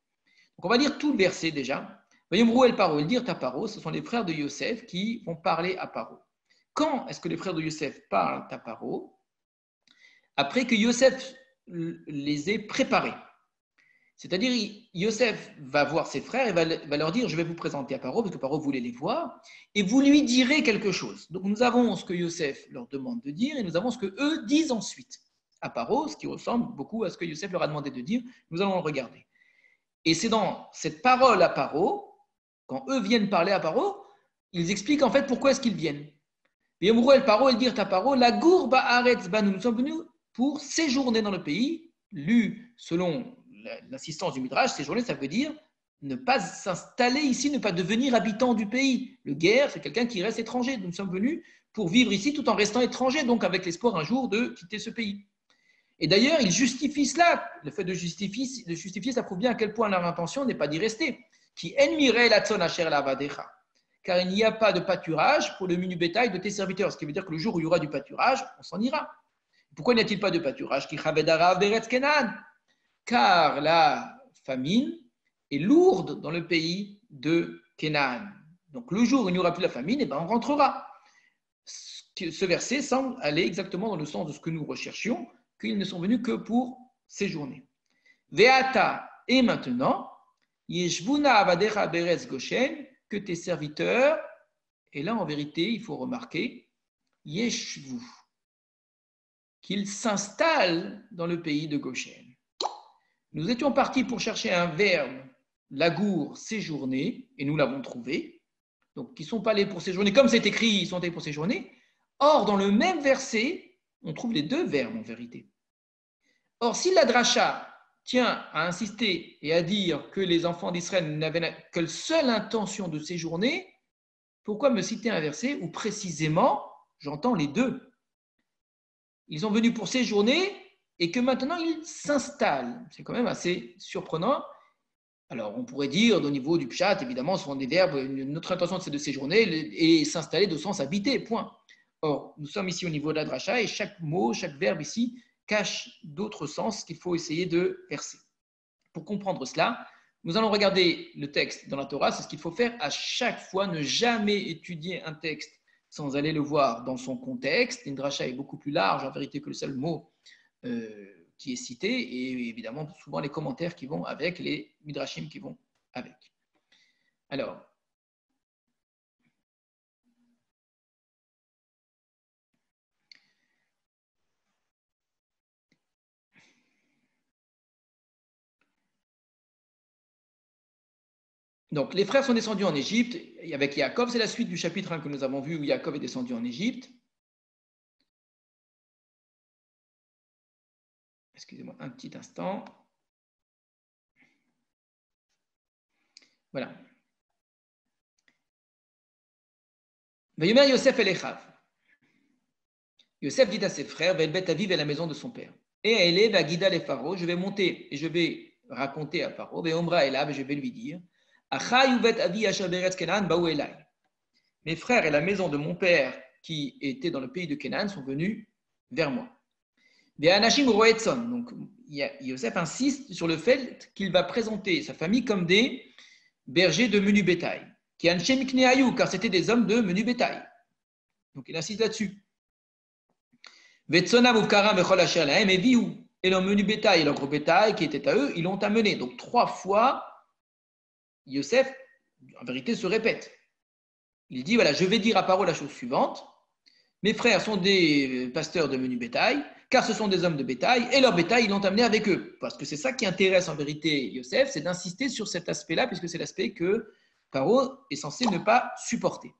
Donc, on va lire tout le verset déjà. Vayomru el paro, ils dirent à Paro, ce sont les frères de Yosef qui vont parler à Paro. Quand est-ce que les frères de Yosef parlent à Paro? Après que Yosef les ait préparés. C'est-à-dire, Yosef va voir ses frères et va leur dire, je vais vous présenter à Paro, parce que Paro voulait les voir, et vous lui direz quelque chose. Donc nous avons ce que Yosef leur demande de dire, et nous avons ce que eux disent ensuite à Paro, ce qui ressemble beaucoup à ce que Yosef leur a demandé de dire. Nous allons le regarder. Et c'est dans cette parole à Paro, quand eux viennent parler à Paro, ils expliquent en fait pourquoi est-ce qu'ils viennent. Et El Paro, ils dirent à Paro, la gourba aretz banu, nous sommes venus pour séjourner dans le pays, lu selon l'assistance du Midrash, séjourner, ça veut dire ne pas s'installer ici, ne pas devenir habitant du pays. Le guerre, c'est quelqu'un qui reste étranger. Nous sommes venus pour vivre ici tout en restant étranger, donc avec l'espoir un jour de quitter ce pays. Et d'ailleurs, ils justifient cela. Le fait de justifier, ça prouve bien à quel point leur intention n'est pas d'y rester. Qui enmirait la tzon asher lavadecha. Car il n'y a pas de pâturage pour le menu bétail de tes serviteurs. Ce qui veut dire que le jour où il y aura du pâturage, on s'en ira. Pourquoi n'y a-t-il pas de pâturage? Car la famine est lourde dans le pays de Canaan. Donc le jour où il n'y aura plus la famine, eh ben, on rentrera. Ce verset semble aller exactement dans le sens de ce que nous recherchions, qu'ils ne sont venus que pour séjourner. Veata, et maintenant, Yeshvuna avadecha beretz Goshen, que tes serviteurs, et là en vérité, il faut remarquer, Yeshvu, qu'ils s'installent dans le pays de Goshen. Nous étions partis pour chercher un verbe, lagour, séjourner, et nous l'avons trouvé. Donc, ils ne sont pas allés pour séjourner, comme c'est écrit, ils sont allés pour séjourner. Or, dans le même verset, on trouve les deux verbes en vérité. Or, si la dracha tient à insister et à dire que les enfants d'Israël n'avaient que seule intention de séjourner, pourquoi me citer un verset où précisément j'entends les deux? Ils sont venus pour séjourner et que maintenant ils s'installent. C'est quand même assez surprenant. Alors, on pourrait dire, au niveau du pshat, évidemment, ce sont des verbes, notre intention c'est de séjourner et s'installer de sens habiter, point. Or, nous sommes ici au niveau de la dracha et chaque mot, chaque verbe ici cache d'autres sens qu'il faut essayer de percer. Pour comprendre cela, nous allons regarder le texte dans la Torah, c'est ce qu'il faut faire à chaque fois, ne jamais étudier un texte sans aller le voir dans son contexte. Une dracha est beaucoup plus large en vérité que le seul mot qui est cité, et évidemment souvent les commentaires qui vont avec, les midrashim qui vont avec. Alors, donc les frères sont descendus en Égypte, et avec Yaakov, c'est la suite du chapitre 1 que nous avons vu où Yaakov est descendu en Égypte. Excusez-moi un petit instant. Voilà. Vayomer Yosef el Echav. Yosef dit à ses frères, Vel bet aviv à la maison de son père. Et Elé va guider les pharaons, je vais monter et je vais raconter à Pharaon, Ve Omra Elav, et je vais lui dire, Achai uvet avi asher beretz Kenan baou elai. Mes frères et la maison de mon père qui était dans le pays de Canaan sont venus vers moi. Donc, Yosef insiste sur le fait qu'il va présenter sa famille comme des bergers de menu bétail. Car c'était des hommes de menu bétail. Donc, il insiste là-dessus. Et leur menu bétail et leur gros bétail qui était à eux, ils l'ont amené. Donc, 3 fois, Yosef, en vérité, se répète. Il dit, voilà, je vais dire à Paro la chose suivante. Mes frères sont des pasteurs de menu bétail, car ce sont des hommes de bétail, et leur bétail, ils l'ont amené avec eux. Parce que c'est ça qui intéresse en vérité Yosef, c'est d'insister sur cet aspect-là, puisque c'est l'aspect que Paro est censé ne pas supporter.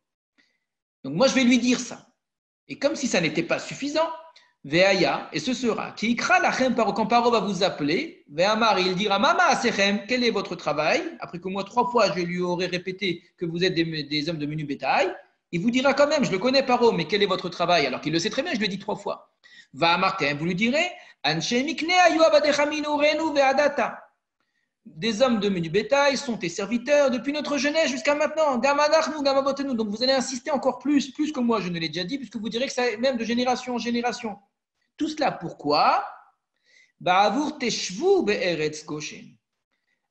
Donc moi, je vais lui dire ça. Et comme si ça n'était pas suffisant, Veaya, et ce sera, qui ikra lachem Paro, quand Paro va vous appeler, Veamar, il dira, Mama asechem, quel est votre travail? Après que moi, 3 fois, je lui aurais répété que vous êtes des hommes de menu bétail, il vous dira quand même, je le connais Paro, mais quel est votre travail? Alors qu'il le sait très bien, je lui ai dit 3 fois. Ve'amartem, vous lui direz, des hommes de menu bétail sont tes serviteurs depuis notre jeunesse jusqu'à maintenant. Donc vous allez insister encore plus que moi, je ne l'ai déjà dit, puisque vous direz que c'est même de génération en génération. Tout cela pourquoi?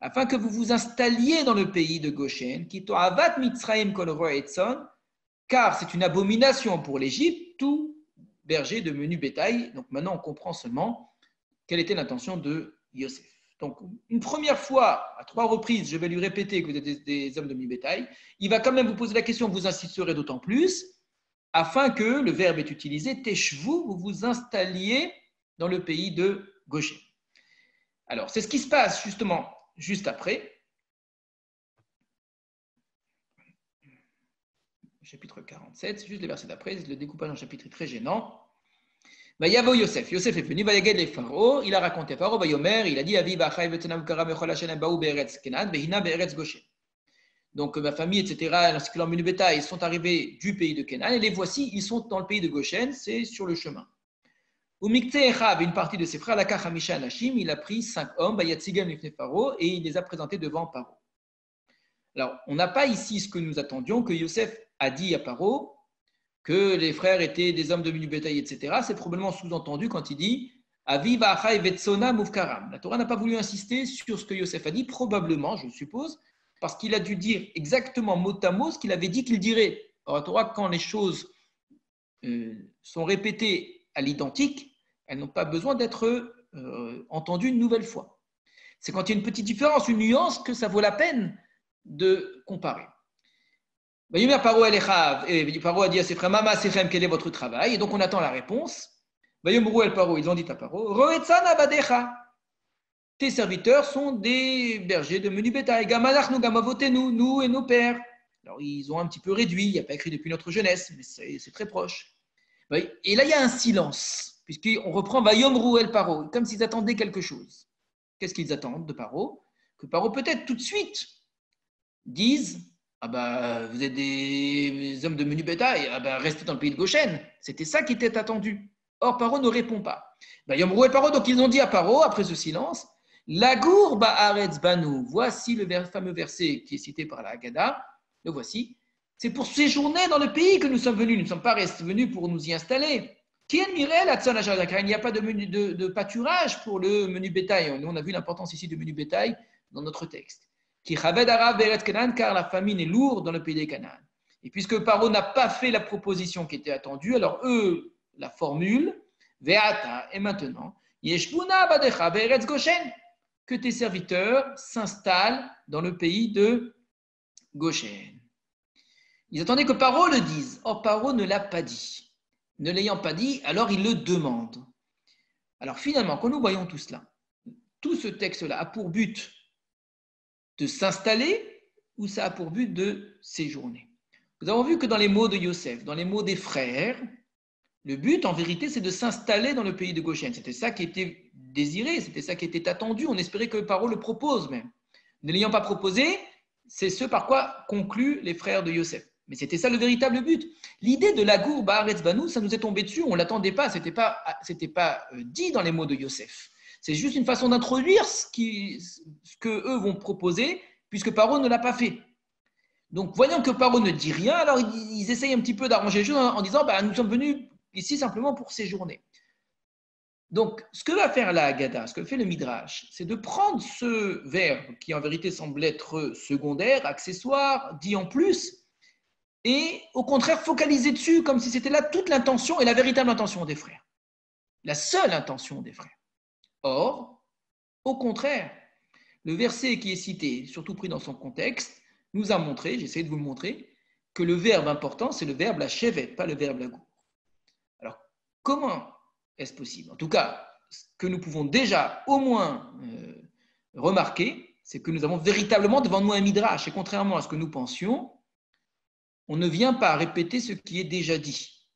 Afin que vous vous installiez dans le pays de Goshen, car c'est une abomination pour l'Égypte, tout berger de menu bétail. Donc maintenant, on comprend seulement quelle était l'intention de Yosef. Donc, une première fois, à 3 reprises, je vais lui répéter que vous êtes des hommes de mi-bétail. Il va quand même vous poser la question, vous insisterez d'autant plus, afin que le verbe est utilisé, teshvu, vous vous installiez dans le pays de Goshen. Alors, c'est ce qui se passe justement juste après. Chapitre 47, c'est juste les versets d'après, le découpage en chapitre est très gênant. Vayavo Yosef, Yosef est venu, Vayaged les Pharaon, il a raconté à Pharaon, Vayomer, il a dit, Avi Bachai Vetzanav Kara Mechol Hashem Baou Be'eretz Kenan, Behina Be'eretz Goshen. Donc ma famille, etc., ainsi que leur menu bétail, sont arrivés du pays de Kenan, et les voici, ils sont dans le pays de Goshen, c'est sur le chemin. Ou Mikte Echav, une partie de ses frères, la Kachamisha Anashim, il a pris 5 hommes, Bayatzigam Lifne Pharaon, et il les a présentés devant Pharaon. Alors, on n'a pas ici ce que nous attendions, que Yosef a dit à Pharaon que les frères étaient des hommes de menu bétail, etc. C'est probablement sous-entendu quand il dit Aviv Achai Vetsona Muvkaram. La Torah n'a pas voulu insister sur ce que Yosef a dit, probablement, je suppose, parce qu'il a dû dire exactement mot à mot ce qu'il avait dit qu'il dirait. Or, la Torah, quand les choses sont répétées à l'identique, elles n'ont pas besoin d'être entendues une nouvelle fois. C'est quand il y a une petite différence, une nuance, que ça vaut la peine de comparer. Paro a dit à ses frères, Mama, Sechem, quel est votre travail? Et donc on attend la réponse. Ils ont dit à Paro, Roetzana Badecha. Tes serviteurs sont des bergers de menu bétail. Gamalachnu, Gamavotenu, nous et nos pères. Alors ils ont un petit peu réduit, il n'y a pas écrit depuis notre jeunesse, mais c'est très proche. Et là il y a un silence, puisqu'on reprend Vayomru el Paro, comme s'ils attendaient quelque chose. Qu'est-ce qu'ils attendent de Paro? Que Paro peut-être tout de suite disent ah ben, vous êtes des hommes de menu bétail, ah ben, restez dans le pays de Goshen. C'était ça qui était attendu. Or, Paro ne répond pas. Yomrou et Paro, donc ils ont dit à Paro, après ce silence, Lagour ba'aretz banu. Voici le fameux verset qui est cité par la Haggadah. Le voici. C'est pour séjourner dans le pays que nous sommes venus. Nous ne sommes pas venus pour nous y installer. Il n'y a pas de pâturage pour le menu bétail. Nous, on a vu l'importance ici du menu bétail dans notre texte. Car la famine est lourde dans le pays des Canaan. Et puisque Paro n'a pas fait la proposition qui était attendue, alors eux la formule, Ve'ata, et maintenant, Yeshbuna badecha be'eretz Goshen, que tes serviteurs s'installent dans le pays de Goshen. Ils attendaient que Paro le dise. Or, Paro ne l'a pas dit. Ne l'ayant pas dit, alors il le demande. Alors finalement, quand nous voyons tout cela, tout ce texte-là a pour but de s'installer ou ça a pour but de séjourner. Nous avons vu que dans les mots de Yosef, dans les mots des frères, le but en vérité c'est de s'installer dans le pays de Goshen. C'était ça qui était désiré, c'était ça qui était attendu. On espérait que Paro le propose même. Ne l'ayant pas proposé, c'est ce par quoi concluent les frères de Yosef. Mais c'était ça le véritable but. L'idée de Lagour ba'aretz banu, ça nous est tombé dessus, on ne l'attendait pas, c'était pas dit dans les mots de Yosef. C'est juste une façon d'introduire ce que eux vont proposer, puisque Paro ne l'a pas fait. Donc, voyant que Paro ne dit rien, alors ils essayent un petit peu d'arranger les choses en disant nous sommes venus ici simplement pour séjourner. Donc, ce que va faire la Haggadah, ce que fait le Midrash, c'est de prendre ce verbe qui en vérité semble être secondaire, accessoire, dit en plus, et au contraire focaliser dessus comme si c'était là toute l'intention et la véritable intention des frères. La seule intention des frères. Or, au contraire, le verset qui est cité, surtout pris dans son contexte, nous a montré, j'essaie de vous le montrer, que le verbe important, c'est le verbe la chevet, pas le verbe la gour. Alors, comment est-ce possible? En tout cas, ce que nous pouvons déjà au moins remarquer, c'est que nous avons véritablement devant nous un midrash. Et contrairement à ce que nous pensions, on ne vient pas répéter ce qui est déjà dit.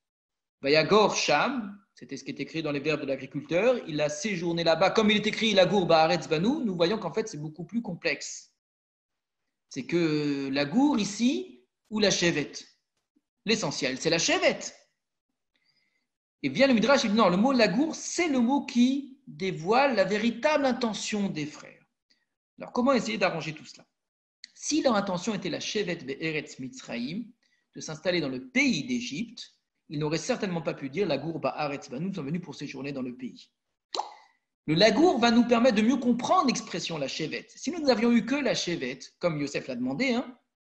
Vayagor Sham, c'était ce qui est écrit dans les verbes de l'agriculteur, il a séjourné là-bas. Comme il est écrit Lagour ba'aretz banu, nous voyons qu'en fait c'est beaucoup plus complexe. C'est que la gour ici, ou la chevette. L'essentiel, c'est la chevette. Et bien le Midrash, il dit non, le mot lagour, c'est le mot qui dévoile la véritable intention des frères. Alors comment essayer d'arranger tout cela? Si leur intention était la chevette be'eretz Mitzraïm, de s'installer dans le pays d'Égypte, ils n'auraient certainement pas pu dire lagour ba'aretz banu, nous sommes venus pour séjourner dans le pays. Le lagour va nous permettre de mieux comprendre l'expression la chevette. Si nous n'avions eu que la chevette, comme Yosef l'a demandé,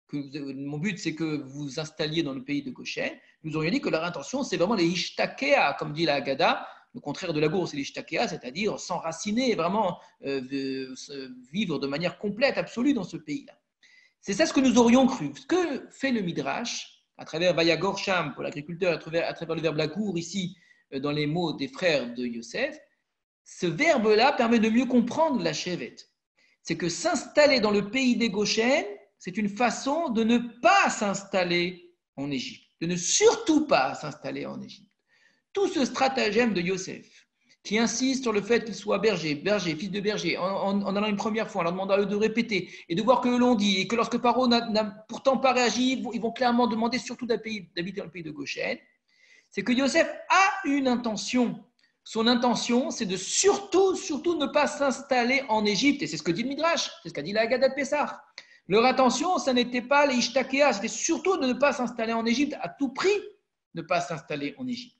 que mon but c'est que vous vous installiez dans le pays de Goshen, nous aurions dit que leur intention c'est vraiment les ishtakea, comme dit la Haggadah, Le contraire de la gour, c'est l'ishtakea, c'est-à-dire s'enraciner, vraiment vivre de manière complète, absolue dans ce pays-là. C'est ça ce que nous aurions cru. Ce que fait le Midrash, à travers Vayagor Sham pour l'agriculteur, à travers le verbe lagour ici, dans les mots des frères de Yosef, ce verbe-là permet de mieux comprendre la Shevet. C'est que s'installer dans le pays des Goshen, c'est une façon de ne pas s'installer en Égypte, de ne surtout pas s'installer en Égypte. Tout ce stratagème de Yosef, qui insiste sur le fait qu'il soit berger, fils de berger, en allant une première fois, en leur demandant à eux de répéter et de voir que l'on dit, et que lorsque Paro n'a pourtant pas réagi, ils vont clairement demander surtout d'habiter dans le pays de Goshen, c'est que Yosef a une intention. Son intention, c'est de surtout ne pas s'installer en Égypte. Et c'est ce que dit le Midrash, c'est ce qu'a dit la Haggadah de Pessah. Leur intention, ça n'était pas les Ishtakea, c'était surtout de ne pas s'installer en Égypte, à tout prix ne pas s'installer en Égypte.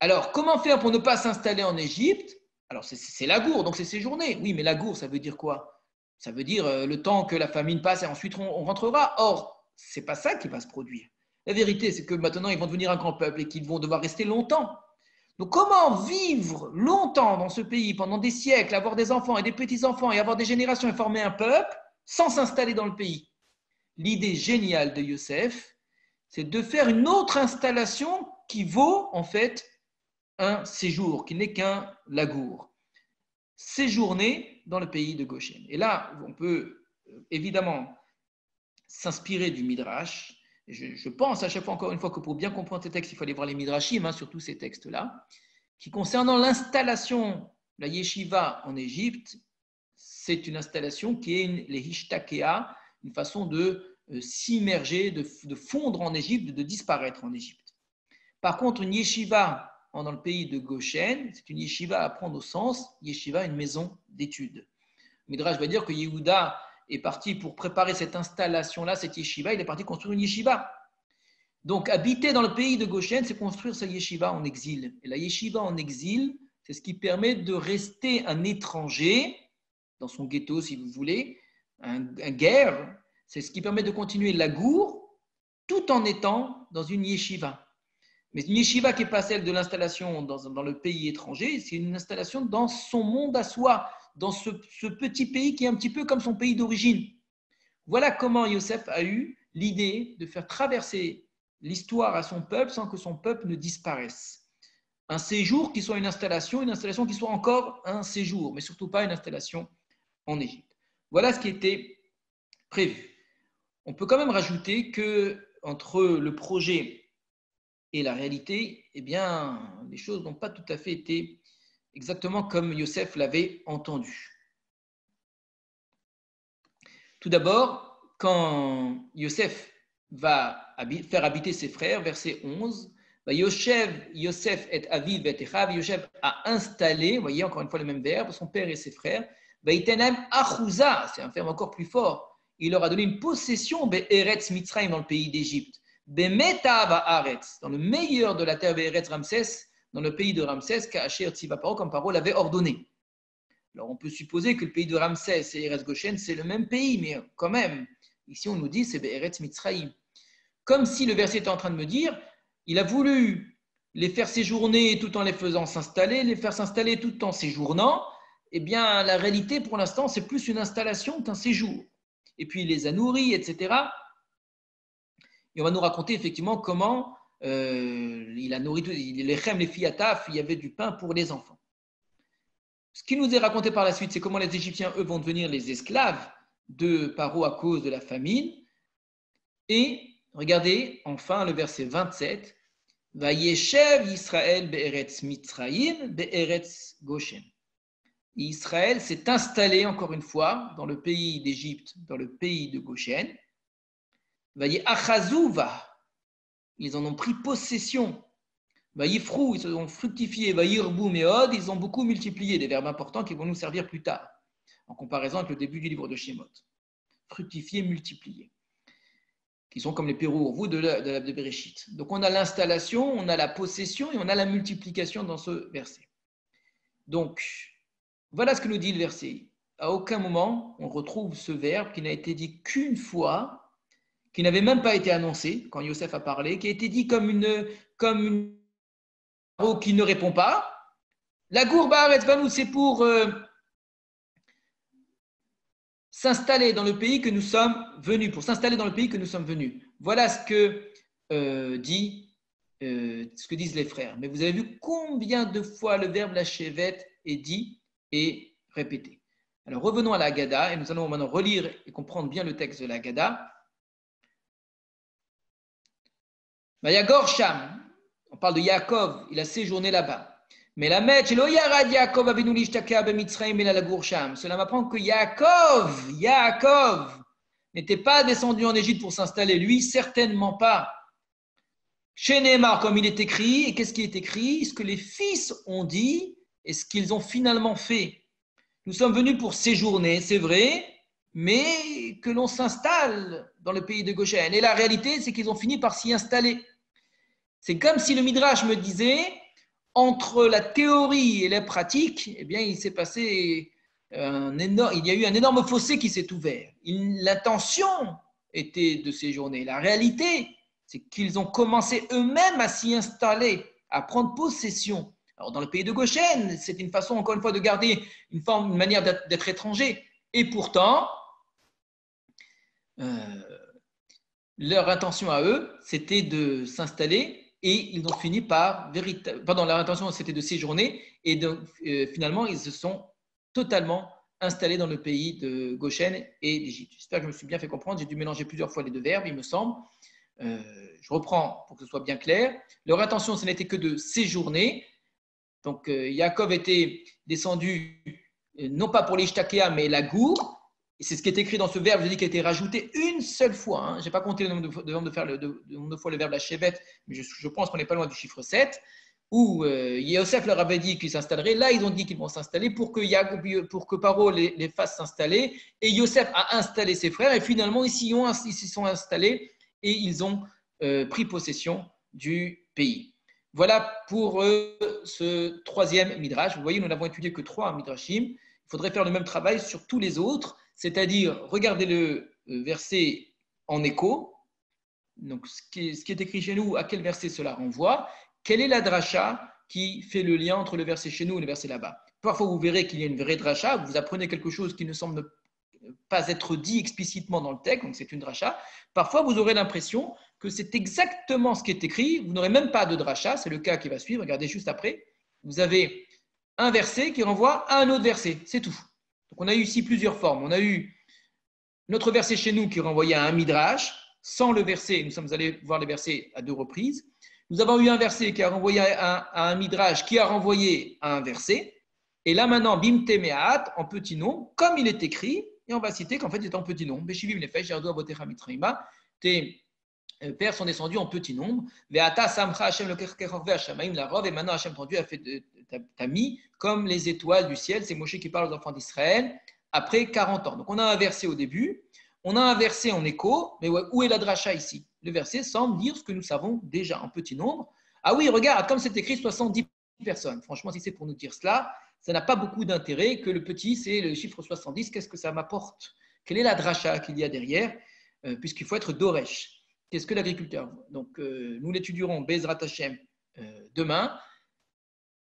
Alors, comment faire pour ne pas s'installer en Égypte? Alors, c'est la gour, donc c'est séjourner. Oui, mais la gour, ça veut dire quoi? Ça veut dire le temps que la famine passe et ensuite on rentrera. Or, ce n'est pas ça qui va se produire. La vérité, c'est que maintenant, ils vont devenir un grand peuple et qu'ils vont devoir rester longtemps. Donc, comment vivre longtemps dans ce pays, pendant des siècles, avoir des enfants et des petits-enfants et avoir des générations et former un peuple sans s'installer dans le pays? L'idée géniale de Yosef, c'est de faire une autre installation qui vaut en fait un séjour, qui n'est qu'un lagour. Séjourner dans le pays de Goshen. Et là, on peut évidemment s'inspirer du Midrash. Je pense à chaque fois, encore une fois, que pour bien comprendre ces textes, il faut aller voir les Midrashim, sur tous ces textes-là, qui concernant l'installation, la yeshiva en Égypte, c'est une installation qui est les hishtakea, une façon de s'immerger, de fondre en Égypte, de disparaître en Égypte. Par contre, une yeshiva dans le pays de Goshen, c'est une yeshiva à prendre au sens, yeshiva, une maison d'études. Midrash va dire que Yehuda est parti pour préparer cette installation-là, cette yeshiva, il est parti construire une yeshiva. Donc, habiter dans le pays de Goshen, c'est construire sa yeshiva en exil. Et la yeshiva en exil, c'est ce qui permet de rester un étranger, dans son ghetto si vous voulez, un guerre, c'est ce qui permet de continuer la gour, tout en étant dans une yeshiva. Mais une yeshiva qui n'est pas celle de l'installation dans le pays étranger, c'est une installation dans son monde à soi, dans ce petit pays qui est un petit peu comme son pays d'origine. Voilà comment Yosef a eu l'idée de faire traverser l'histoire à son peuple sans que son peuple ne disparaisse. Un séjour qui soit une installation qui soit encore un séjour, mais surtout pas une installation en Égypte. Voilà ce qui était prévu. On peut quand même rajouter que entre le projet et la réalité, eh bien, les choses n'ont pas tout à fait été exactement comme Yosef l'avait entendu. Tout d'abord, quand Yosef va faire habiter ses frères, verset 11, Yosef et Aviv et Echav, Yosef a installé, vous voyez encore une fois le même verbe, son père et ses frères, Vaïtenem Achouza, c'est un verbe encore plus fort, il leur a donné une possession, Be'eretz Mitzrayim, dans le pays d'Égypte. Bemetav Haaretz, dans le meilleur de la terre Be'eretz Ramsès, dans le pays de Ramsès, Ka'asher Tziva Paro, comme Paro l'avait ordonné. Alors on peut supposer que le pays de Ramsès et Eretz Goshen, c'est le même pays, mais quand même, ici on nous dit c'est Be'eretz Mitzrayim. Comme si le verset était en train de me dire, il a voulu les faire séjourner tout en les faisant s'installer, les faire s'installer tout en séjournant. Eh bien, la réalité pour l'instant, c'est plus une installation qu'un séjour. Et puis il les a nourris, etc. Et on va nous raconter effectivement comment il a nourri les chem, les fiataf, il y avait du pain pour les enfants. Ce qui nous est raconté par la suite, c'est comment les Égyptiens, eux, vont devenir les esclaves de Paro à cause de la famine. Et regardez enfin le verset 27. Vayeshev Yisraël be'eretz Mitzrayim be'eretz Goshen. Israël s'est installé encore une fois dans le pays d'Égypte, dans le pays de Goshen. Ils en ont pris possession. Vayifrou, ils ont fructifié. Vayirbu meod, ils ont beaucoup multiplié. Des verbes importants qui vont nous servir plus tard, en comparaison avec le début du livre de Shemot. Fructifier, multiplier. Qui sont comme les pérourvous de Bereshit. Donc on a l'installation, on a la possession et on a la multiplication dans ce verset. Donc, voilà ce que nous dit le verset. À aucun moment, on retrouve ce verbe qui n'a été dit qu'une fois, qui n'avait même pas été annoncé quand Yosef a parlé, qui a été dit comme une qui ne répond pas, La gourba Aretzbanu, c'est pour s'installer dans le pays que nous sommes venus, pour s'installer dans le pays que nous sommes venus. Voilà ce que ce que disent les frères. Mais vous avez vu combien de fois le verbe la chevet est dit et répété. Alors revenons à la Haggadah et nous allons maintenant relire et comprendre bien le texte de la Haggadah. Vayagor Sham, on parle de Yaakov, il a séjourné là-bas. Mais la Mèche, Yaakov Avinu l'ishtakea b'Mitzrayim et la Lagour Sham. Cela m'apprend que Yaakov n'était pas descendu en Égypte pour s'installer, lui certainement pas. Chez Neymar, comme il est écrit, et qu'est-ce qui est écrit? Ce que les fils ont dit et ce qu'ils ont finalement fait. Nous sommes venus pour séjourner, c'est vrai, mais que l'on s'installe dans le pays de Goshen. Et la réalité, c'est qu'ils ont fini par s'y installer. C'est comme si le Midrash me disait, entre la théorie et la pratique, eh bien, il s'est passé il y a eu un énorme fossé qui s'est ouvert. L'intention était de séjourner. La réalité, c'est qu'ils ont commencé eux-mêmes à s'y installer, à prendre possession. Alors, dans le pays de Goshen, c'est une façon, encore une fois, de garder une manière d'être étranger. Et pourtant, leur intention à eux, c'était de s'installer et ils ont fini par, leur intention, c'était de séjourner et donc, finalement, ils se sont totalement installés dans le pays de Goshen et d'Égypte. J'espère que je me suis bien fait comprendre. J'ai dû mélanger plusieurs fois les deux verbes, il me semble. Je reprends pour que ce soit bien clair. Leur intention, ce n'était que de séjourner. Donc, Yaakov était descendu, non pas pour l'Ishtakea, mais la gour. Et c'est ce qui est écrit dans ce verbe, je dis qu'il a été rajouté une seule fois. Je n'ai pas compté le nombre de fois le verbe la chevet, mais je pense qu'on n'est pas loin du chiffre 7, où Yosef leur avait dit qu'ils s'installeraient. Là, ils ont dit qu'ils vont s'installer pour que Paro les fasse s'installer. Et Yosef a installé ses frères, et finalement, ils s'y sont installés et ils ont pris possession du pays. Voilà pour ce troisième midrash. Vous voyez, nous n'avons étudié que 3 midrashim. Il faudrait faire le même travail sur tous les autres, c'est-à-dire regarder le verset en écho. Donc, ce qui est écrit chez nous, à quel verset cela renvoie? Quelle est la dracha qui fait le lien entre le verset chez nous et le verset là-bas? Parfois, vous verrez qu'il y a une vraie dracha. Vous apprenez quelque chose qui ne semble pas être dit explicitement dans le texte, donc c'est une dracha. Parfois, vous aurez l'impression que c'est exactement ce qui est écrit. Vous n'aurez même pas de dracha, c'est le cas qui va suivre. Regardez juste après. Vous avez un verset qui renvoie à un autre verset, c'est tout. Donc, on a eu ici plusieurs formes. On a eu notre verset chez nous qui renvoyait à un midrash, sans le verset. Nous sommes allés voir le verset à 2 reprises. Nous avons eu un verset qui a renvoyé à un midrash qui a renvoyé à un verset. Et là maintenant, bim temeat, en petit nombre, comme il est écrit, et on va citer qu'en fait, il est en petit nombre. Beshivim nefesh, yardu avotecha mitzrayima. Tes pères sont descendus en petit nombre. Ve'ata samcha Hashem lokechorve hashamaim larov. Et maintenant, Hashem, ton Dieu, a fait t'a mis comme les étoiles du ciel. C'est Moshe qui parle aux enfants d'Israël après 40 ans. Donc, on a un verset au début, on a un verset en écho, mais où est la dracha ici? Le verset semble dire ce que nous savons déjà en petit nombre. Ah oui, regarde, comme c'est écrit 70 personnes. Franchement, si c'est pour nous dire cela, ça n'a pas beaucoup d'intérêt que le petit, c'est le chiffre 70. Qu'est-ce que ça m'apporte? Quelle est la dracha qu'il y a derrière? Puisqu'il faut être doresh. Qu'est-ce que l'agriculteur? Donc, nous l'étudierons, Bezrat Hashem, demain.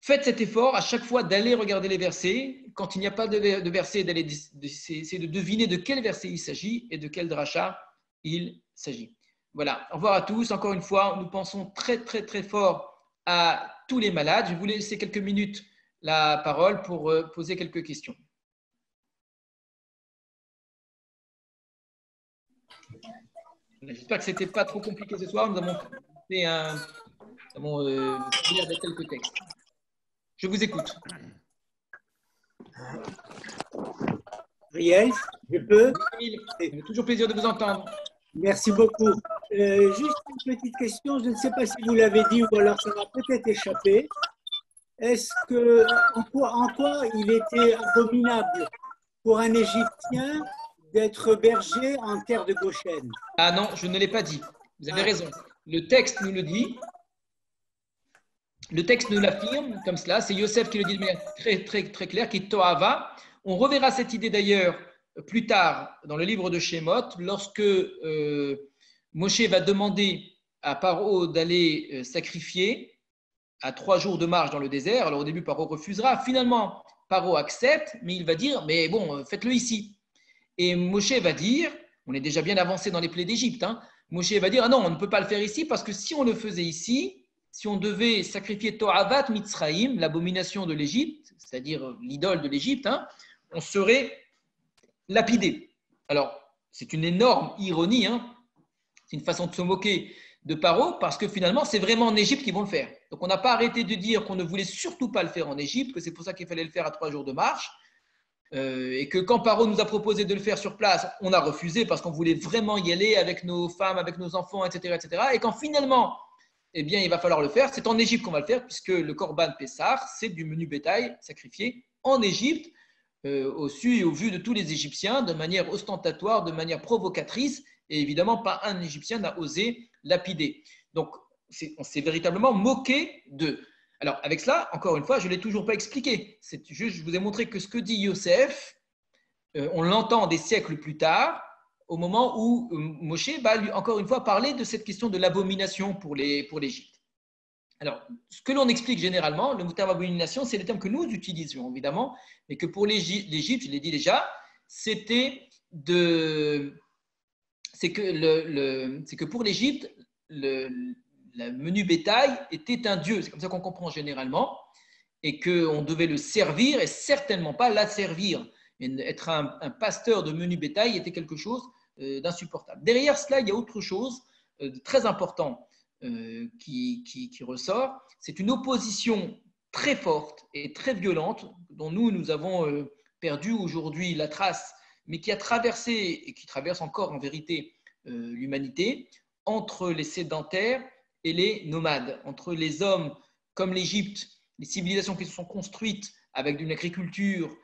Faites cet effort à chaque fois d'aller regarder les versets. Quand il n'y a pas de verset, d'essayer de deviner de quel verset il s'agit et de quel dracha il s'agit. Voilà, au revoir à tous. Encore une fois, nous pensons très, très, très fort à tous les malades. Je vais vous laisser quelques minutes la parole pour poser quelques questions. J'espère que ce n'était pas trop compliqué ce soir. Nous avons fait avec quelques textes. Je vous écoute. Ariel, je peux? Toujours plaisir de vous entendre. Merci beaucoup. Juste une petite question, je ne sais pas si vous l'avez dit ou alors ça m'a peut-être échappé. Est-ce que, en quoi il était abominable pour un Égyptien d'être berger en terre de Goshen? Ah non, je ne l'ai pas dit. Vous avez raison. Le texte nous le dit. Le texte nous l'affirme comme cela. C'est Yosef qui le dit de manière très, très, très claire, qui est Tohava. On reverra cette idée d'ailleurs plus tard dans le livre de Shemot, lorsque Moshe va demander à Paro d'aller sacrifier à 3 jours de marche dans le désert. Alors au début, Paro refusera. Finalement, Paro accepte, mais il va dire, mais bon, faites-le ici. Et Moshe va dire, on est déjà bien avancé dans les plaies d'Égypte, hein, Moshe va dire, ah non, on ne peut pas le faire ici, parce que si on le faisait ici, si on devait sacrifier To'avat Mitzraïm, l'abomination de l'Égypte, c'est-à-dire l'idole de l'Égypte, hein, on serait lapidé. Alors, c'est une énorme ironie, hein, c'est une façon de se moquer de Paro, parce que finalement, c'est vraiment en Égypte qu'ils vont le faire. Donc, on n'a pas arrêté de dire qu'on ne voulait surtout pas le faire en Égypte, que c'est pour ça qu'il fallait le faire à 3 jours de marche, et que quand Paro nous a proposé de le faire sur place, on a refusé parce qu'on voulait vraiment y aller avec nos femmes, avec nos enfants, etc. etc. Et quand finalement, eh bien, il va falloir le faire, c'est en Égypte qu'on va le faire, puisque le Korban Pessah, c'est du menu bétail sacrifié en Égypte, au su et au vu de tous les Égyptiens, de manière ostentatoire, de manière provocatrice, et évidemment, pas un Égyptien n'a osé lapider. Donc, on s'est véritablement moqué d'eux. Alors, avec cela, encore une fois, je ne l'ai toujours pas expliqué. C'est juste, je vous ai montré que ce que dit Yosef, on l'entend des siècles plus tard, au moment où Moshe va lui, encore une fois, parler de cette question de l'abomination pour l'Égypte. Alors, ce que l'on explique généralement, le terme abomination, c'est le terme que nous utilisions, évidemment, mais que pour l'Égypte, je l'ai dit déjà, c'est que pour l'Égypte, le menu bétail était un dieu. C'est comme ça qu'on comprend généralement, et qu'on devait le servir et certainement pas l'asservir. Être un pasteur de menu bétail était quelque chose d'insupportable. Derrière cela, il y a autre chose de très important qui ressort. C'est une opposition très forte et très violente dont nous avons perdu aujourd'hui la trace, mais qui a traversé et qui traverse encore en vérité l'humanité, entre les sédentaires et les nomades, entre les hommes comme l'Égypte, les civilisations qui se sont construites avec une agriculture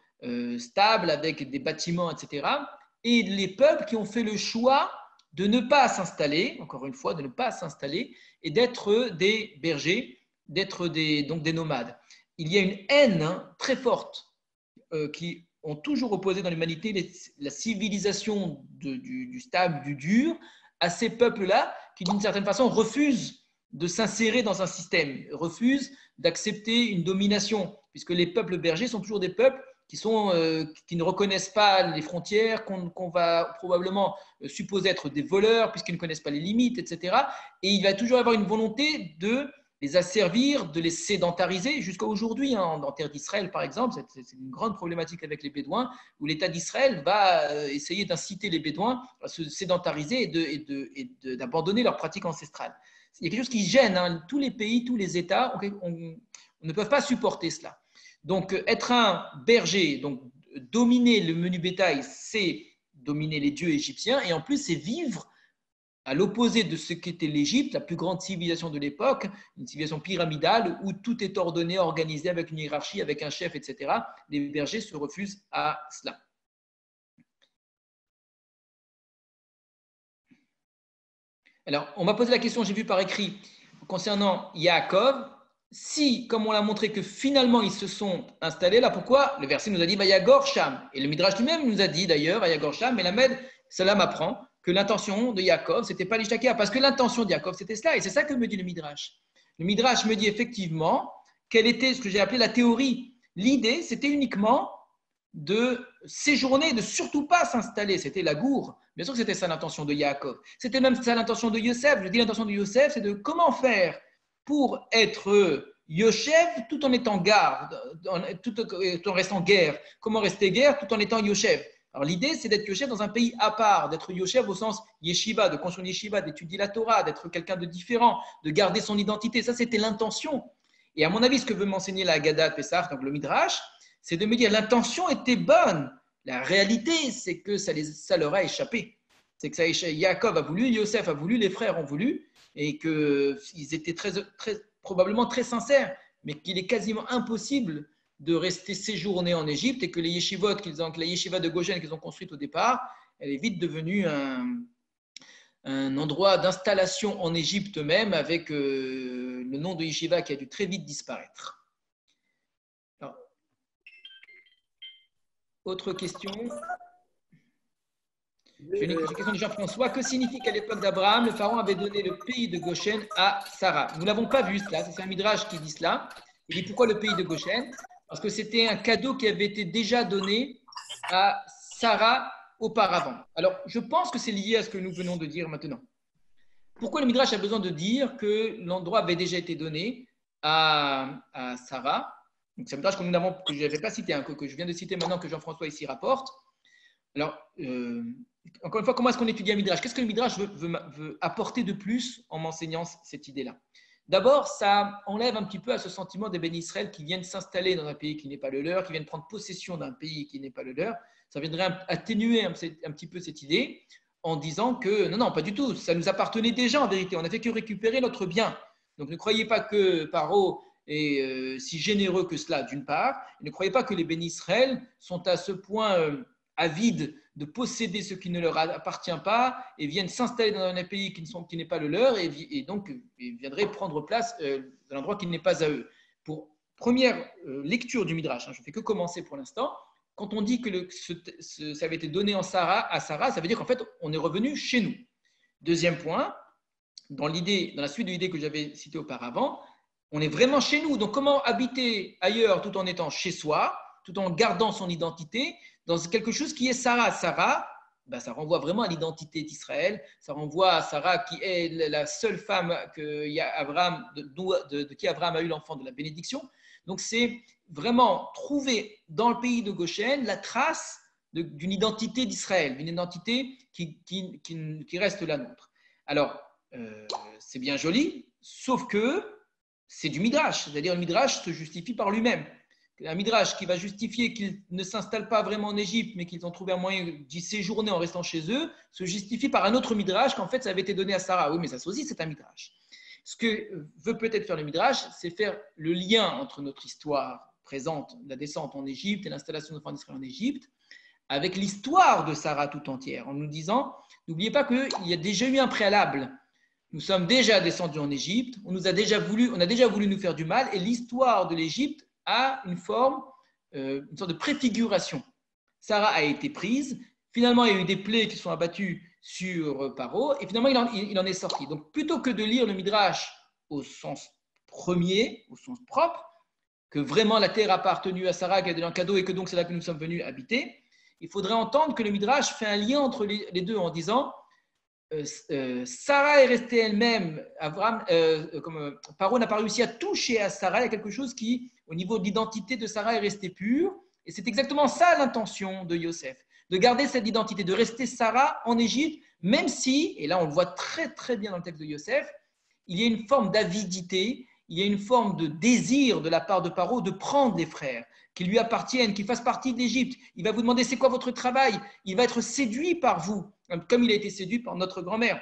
stable, avec des bâtiments, etc., et les peuples qui ont fait le choix de ne pas s'installer, encore une fois, de ne pas s'installer, et d'être des bergers, d'être donc des nomades. Il y a une haine très forte qui ont toujours opposé dans l'humanité la civilisation du stable, du dur, à ces peuples-là qui, d'une certaine façon, refusent de s'insérer dans un système, refusent d'accepter une domination, puisque les peuples bergers sont toujours des peuples qui ne reconnaissent pas les frontières, qu'on va probablement supposer être des voleurs, puisqu'ils ne connaissent pas les limites, etc. Et il va toujours avoir une volonté de les asservir, de les sédentariser jusqu'à aujourd'hui. En terre d'Israël, par exemple, c'est une grande problématique avec les Bédouins, où l'État d'Israël va essayer d'inciter les Bédouins à se sédentariser et d'abandonner leurs pratiques ancestrales. Il y a quelque chose qui gêne, hein. Tous les pays, tous les États on ne peuvent pas supporter cela. Donc, être un berger, donc dominer le menu bétail, c'est dominer les dieux égyptiens, et en plus, c'est vivre à l'opposé de ce qu'était l'Égypte, la plus grande civilisation de l'époque, une civilisation pyramidale où tout est ordonné, organisé avec une hiérarchie, avec un chef, etc. Les bergers se refusent à cela. Alors, on m'a posé la question, j'ai vu par écrit, concernant Yaakov, si, comme on l'a montré, que finalement ils se sont installés, là pourquoi le verset nous a dit Vayagor Sham. Et le Midrash lui-même nous a dit d'ailleurs Vayagor Sham, mais la Med, cela m'apprend que l'intention de Yaakov, ce n'était pas l'Ishtakia, parce que l'intention de Yaakov, c'était cela, et c'est ça que me dit le Midrash. Le Midrash me dit effectivement quelle était ce que j'ai appelé la théorie. L'idée, c'était uniquement de séjourner, de surtout pas s'installer. C'était la gour. Bien sûr que c'était ça l'intention de Yaakov. C'était même ça l'intention de Yosef. Je dis l'intention de Yosef, c'est de comment faire pour être Yoshev tout en étant garde, tout en restant guerre. Comment rester guerre tout en étant Yoshev. Alors l'idée, c'est d'être Yoshev dans un pays à part, d'être Yoshev au sens yeshiva, de construire une yeshiva, d'étudier la Torah, d'être quelqu'un de différent, de garder son identité. Ça, c'était l'intention. Et à mon avis, ce que veut m'enseigner la Haggadah de Pessah, donc le Midrash, c'est de me dire l'intention était bonne. La réalité, c'est que ça leur a échappé. C'est que Yaakov a voulu, Yosef a voulu, les frères ont voulu, et qu'ils étaient probablement très sincères, mais qu'il est quasiment impossible de rester séjourner en Égypte et que les yeshivot, la yeshiva de Goshen qu'ils ont construite au départ, elle est vite devenue un endroit d'installation en Égypte même, avec le nom de yeshiva qui a dû très vite disparaître. Alors, autre question? J'ai une question de Jean-François. Que signifie qu'à l'époque d'Abraham, le pharaon avait donné le pays de Goshen à Sarah? Nous ne l'avons pas vu cela, c'est un midrash qui dit cela. Il dit pourquoi le pays de Goshen? Parce que c'était un cadeau qui avait été déjà donné à Sarah auparavant. Alors, je pense que c'est lié à ce que nous venons de dire maintenant. Pourquoi le midrash a besoin de dire que l'endroit avait déjà été donné à Sarah? Donc, c'est un midrash que je n'avais pas cité, que je viens de citer maintenant, que Jean-François ici rapporte. Alors, encore une fois, comment est-ce qu'on étudie un midrash? Qu'est-ce que le midrash veut apporter de plus en m'enseignant cette idée-là? D'abord, ça enlève un petit peu à ce sentiment des bénis Israël qui viennent s'installer dans un pays qui n'est pas le leur, qui viennent prendre possession d'un pays qui n'est pas le leur. Ça viendrait atténuer un petit peu cette idée en disant que non, pas du tout, ça nous appartenait déjà en vérité, on n'a fait que récupérer notre bien. Donc ne croyez pas que Paro est si généreux que cela, d'une part, et ne croyez pas que les bénis Israël sont à ce point avides de posséder ce qui ne leur appartient pas et viennent s'installer dans un pays qui n'est pas le leur et donc ils viendraient prendre place dans un endroit qui n'est pas à eux. Pour première lecture du Midrash, je ne fais que commencer pour l'instant, quand on dit que ça avait été donné à Sarah, ça veut dire qu'en fait on est revenu chez nous. Deuxième point, dans la suite de l'idée que j'avais citée auparavant, on est vraiment chez nous. Donc comment habiter ailleurs tout en étant chez soi, tout en gardant son identité dans quelque chose qui est Sarah. Sarah, ça renvoie vraiment à l'identité d'Israël. Ça renvoie à Sarah qui est la seule femme de qui Abraham a eu l'enfant de la bénédiction. Donc c'est vraiment trouver dans le pays de Goshen la trace d'une identité d'Israël, d'une identité qui reste la nôtre. Alors, c'est bien joli, sauf que c'est du Midrash. C'est-à-dire le Midrash se justifie par lui-même. Un Midrash qui va justifier qu'ils ne s'installent pas vraiment en Égypte, mais qu'ils ont trouvé un moyen d'y séjourner en restant chez eux, se justifie par un autre Midrash qu'en fait ça avait été donné à Sarah. Oui, mais ça aussi c'est un Midrash. Ce que veut peut-être faire le Midrash, c'est faire le lien entre notre histoire présente, la descente en Égypte et l'installation de l'enfant d'Israël en Égypte, avec l'histoire de Sarah tout entière, en nous disant, n'oubliez pas qu'il y a déjà eu un préalable. Nous sommes déjà descendus en Égypte, on a déjà voulu nous faire du mal, et l'histoire de l'Égypte a une sorte de préfiguration. Sarah a été prise, finalement il y a eu des plaies qui sont abattues sur Paro, et finalement il en est sorti. Donc plutôt que de lire le Midrash au sens premier, au sens propre, que vraiment la terre a appartenu à Sarah, qui a donné un cadeau, et que donc c'est là que nous sommes venus habiter, il faudrait entendre que le Midrash fait un lien entre les deux en disant Sarah est restée elle-même, Paro n'a pas réussi à toucher à Sarah, il y a quelque chose qui, au niveau de l'identité de Sarah, est resté pur. Et c'est exactement ça l'intention de Yosef, de garder cette identité, de rester Sarah en Égypte, même si, et là on le voit très très bien dans le texte de Yosef, il y a une forme d'avidité, il y a une forme de désir de la part de Paro de prendre les frères, qui lui appartiennent, qui fassent partie d'Égypte. Il va vous demander c'est quoi votre travail, il va être séduit par vous, comme il a été séduit par notre grand-mère.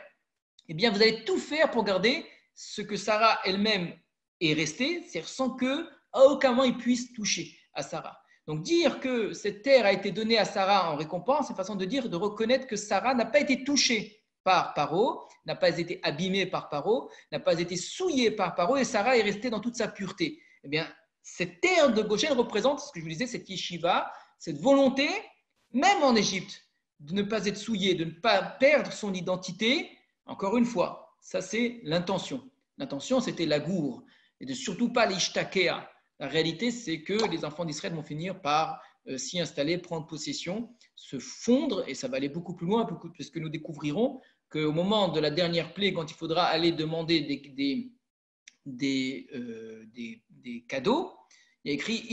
Eh bien, vous allez tout faire pour garder ce que Sarah elle-même est restée, c'est-à-dire sans qu'à aucun moment il puisse toucher à Sarah. Donc dire que cette terre a été donnée à Sarah en récompense, c'est une façon de dire, de reconnaître que Sarah n'a pas été touchée par Paro, n'a pas été abîmée par Paro, n'a pas été souillée par Paro, et Sarah est restée dans toute sa pureté. Eh bien, cette terre de Goshen représente, ce que je vous disais, cette yeshiva, cette volonté, même en Égypte, de ne pas être souillé, de ne pas perdre son identité. Encore une fois, ça c'est l'intention. L'intention, c'était la gour, et de surtout pas l'ishtakea. La réalité, c'est que les enfants d'Israël vont finir par s'y installer, prendre possession, se fondre, et ça va aller beaucoup plus loin, puisque nous découvrirons qu'au moment de la dernière plaie, quand il faudra aller demander des cadeaux, il y a écrit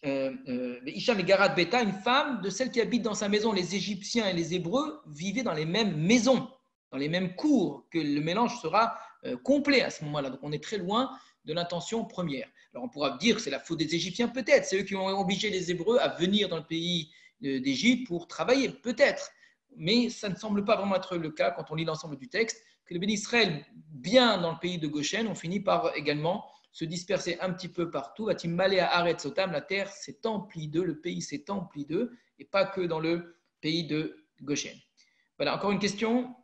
Isha Megarat Beta, une femme de celles qui habitent dans sa maison. Les Égyptiens et les Hébreux vivaient dans les mêmes maisons, dans les mêmes cours, que le mélange sera complet à ce moment-là. Donc on est très loin de l'intention première. Alors on pourra dire que c'est la faute des Égyptiens, peut-être. C'est eux qui ont obligé les Hébreux à venir dans le pays d'Égypte pour travailler, peut-être. Mais ça ne semble pas vraiment être le cas quand on lit l'ensemble du texte, que les bénis Israël, bien dans le pays de Goshen, ont fini par également se disperser un petit peu partout. La terre s'est emplie d'eux, le pays s'est empli d'eux, et pas que dans le pays de Goshen. Voilà, encore une question?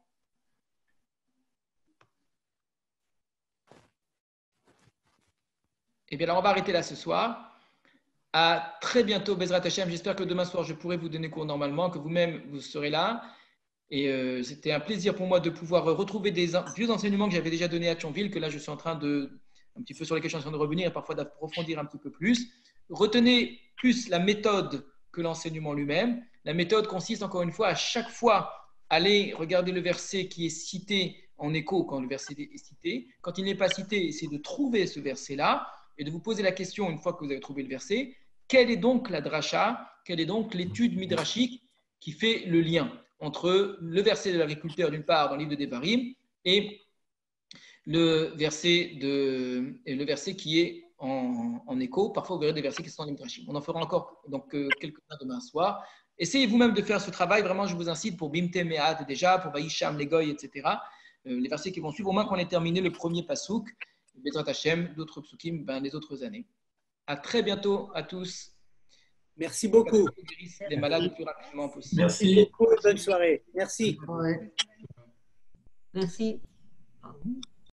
Eh bien, alors on va arrêter là ce soir. À très bientôt, Bezrat Hashem. J'espère que demain soir, je pourrai vous donner cours normalement, que vous-même, vous serez là. Et c'était un plaisir pour moi de pouvoir retrouver des vieux enseignements que j'avais déjà donnés à Thionville, que là je suis en train un petit peu sur lesquels je suis en train de revenir et parfois d'approfondir un petit peu plus. Retenez plus la méthode que l'enseignement lui-même. La méthode consiste encore une fois à chaque fois aller regarder le verset qui est cité en écho quand le verset est cité. Quand il n'est pas cité, essayez de trouver ce verset-là et de vous poser la question, une fois que vous avez trouvé le verset, quelle est donc la dracha, quelle est donc l'étude midrashique qui fait le lien entre le verset de l'agriculteur d'une part dans le livre de Devarim et le verset qui est en écho. Parfois, vous verrez des versets qui sont en midrashim. On en fera encore donc, quelques-uns demain soir. Essayez vous-même de faire ce travail. Vraiment, je vous incite pour Bimte Me'at déjà, pour Vaisham, les Goy, etc. Les versets qui vont suivre, au moins qu'on ait terminé le premier pasouk, Bezrat Hashem, d'autres psukim, les autres années. À très bientôt à tous. Merci beaucoup. Les malades le plus rapidement possible. Merci beaucoup et bonne soirée. Merci. Ouais. Merci.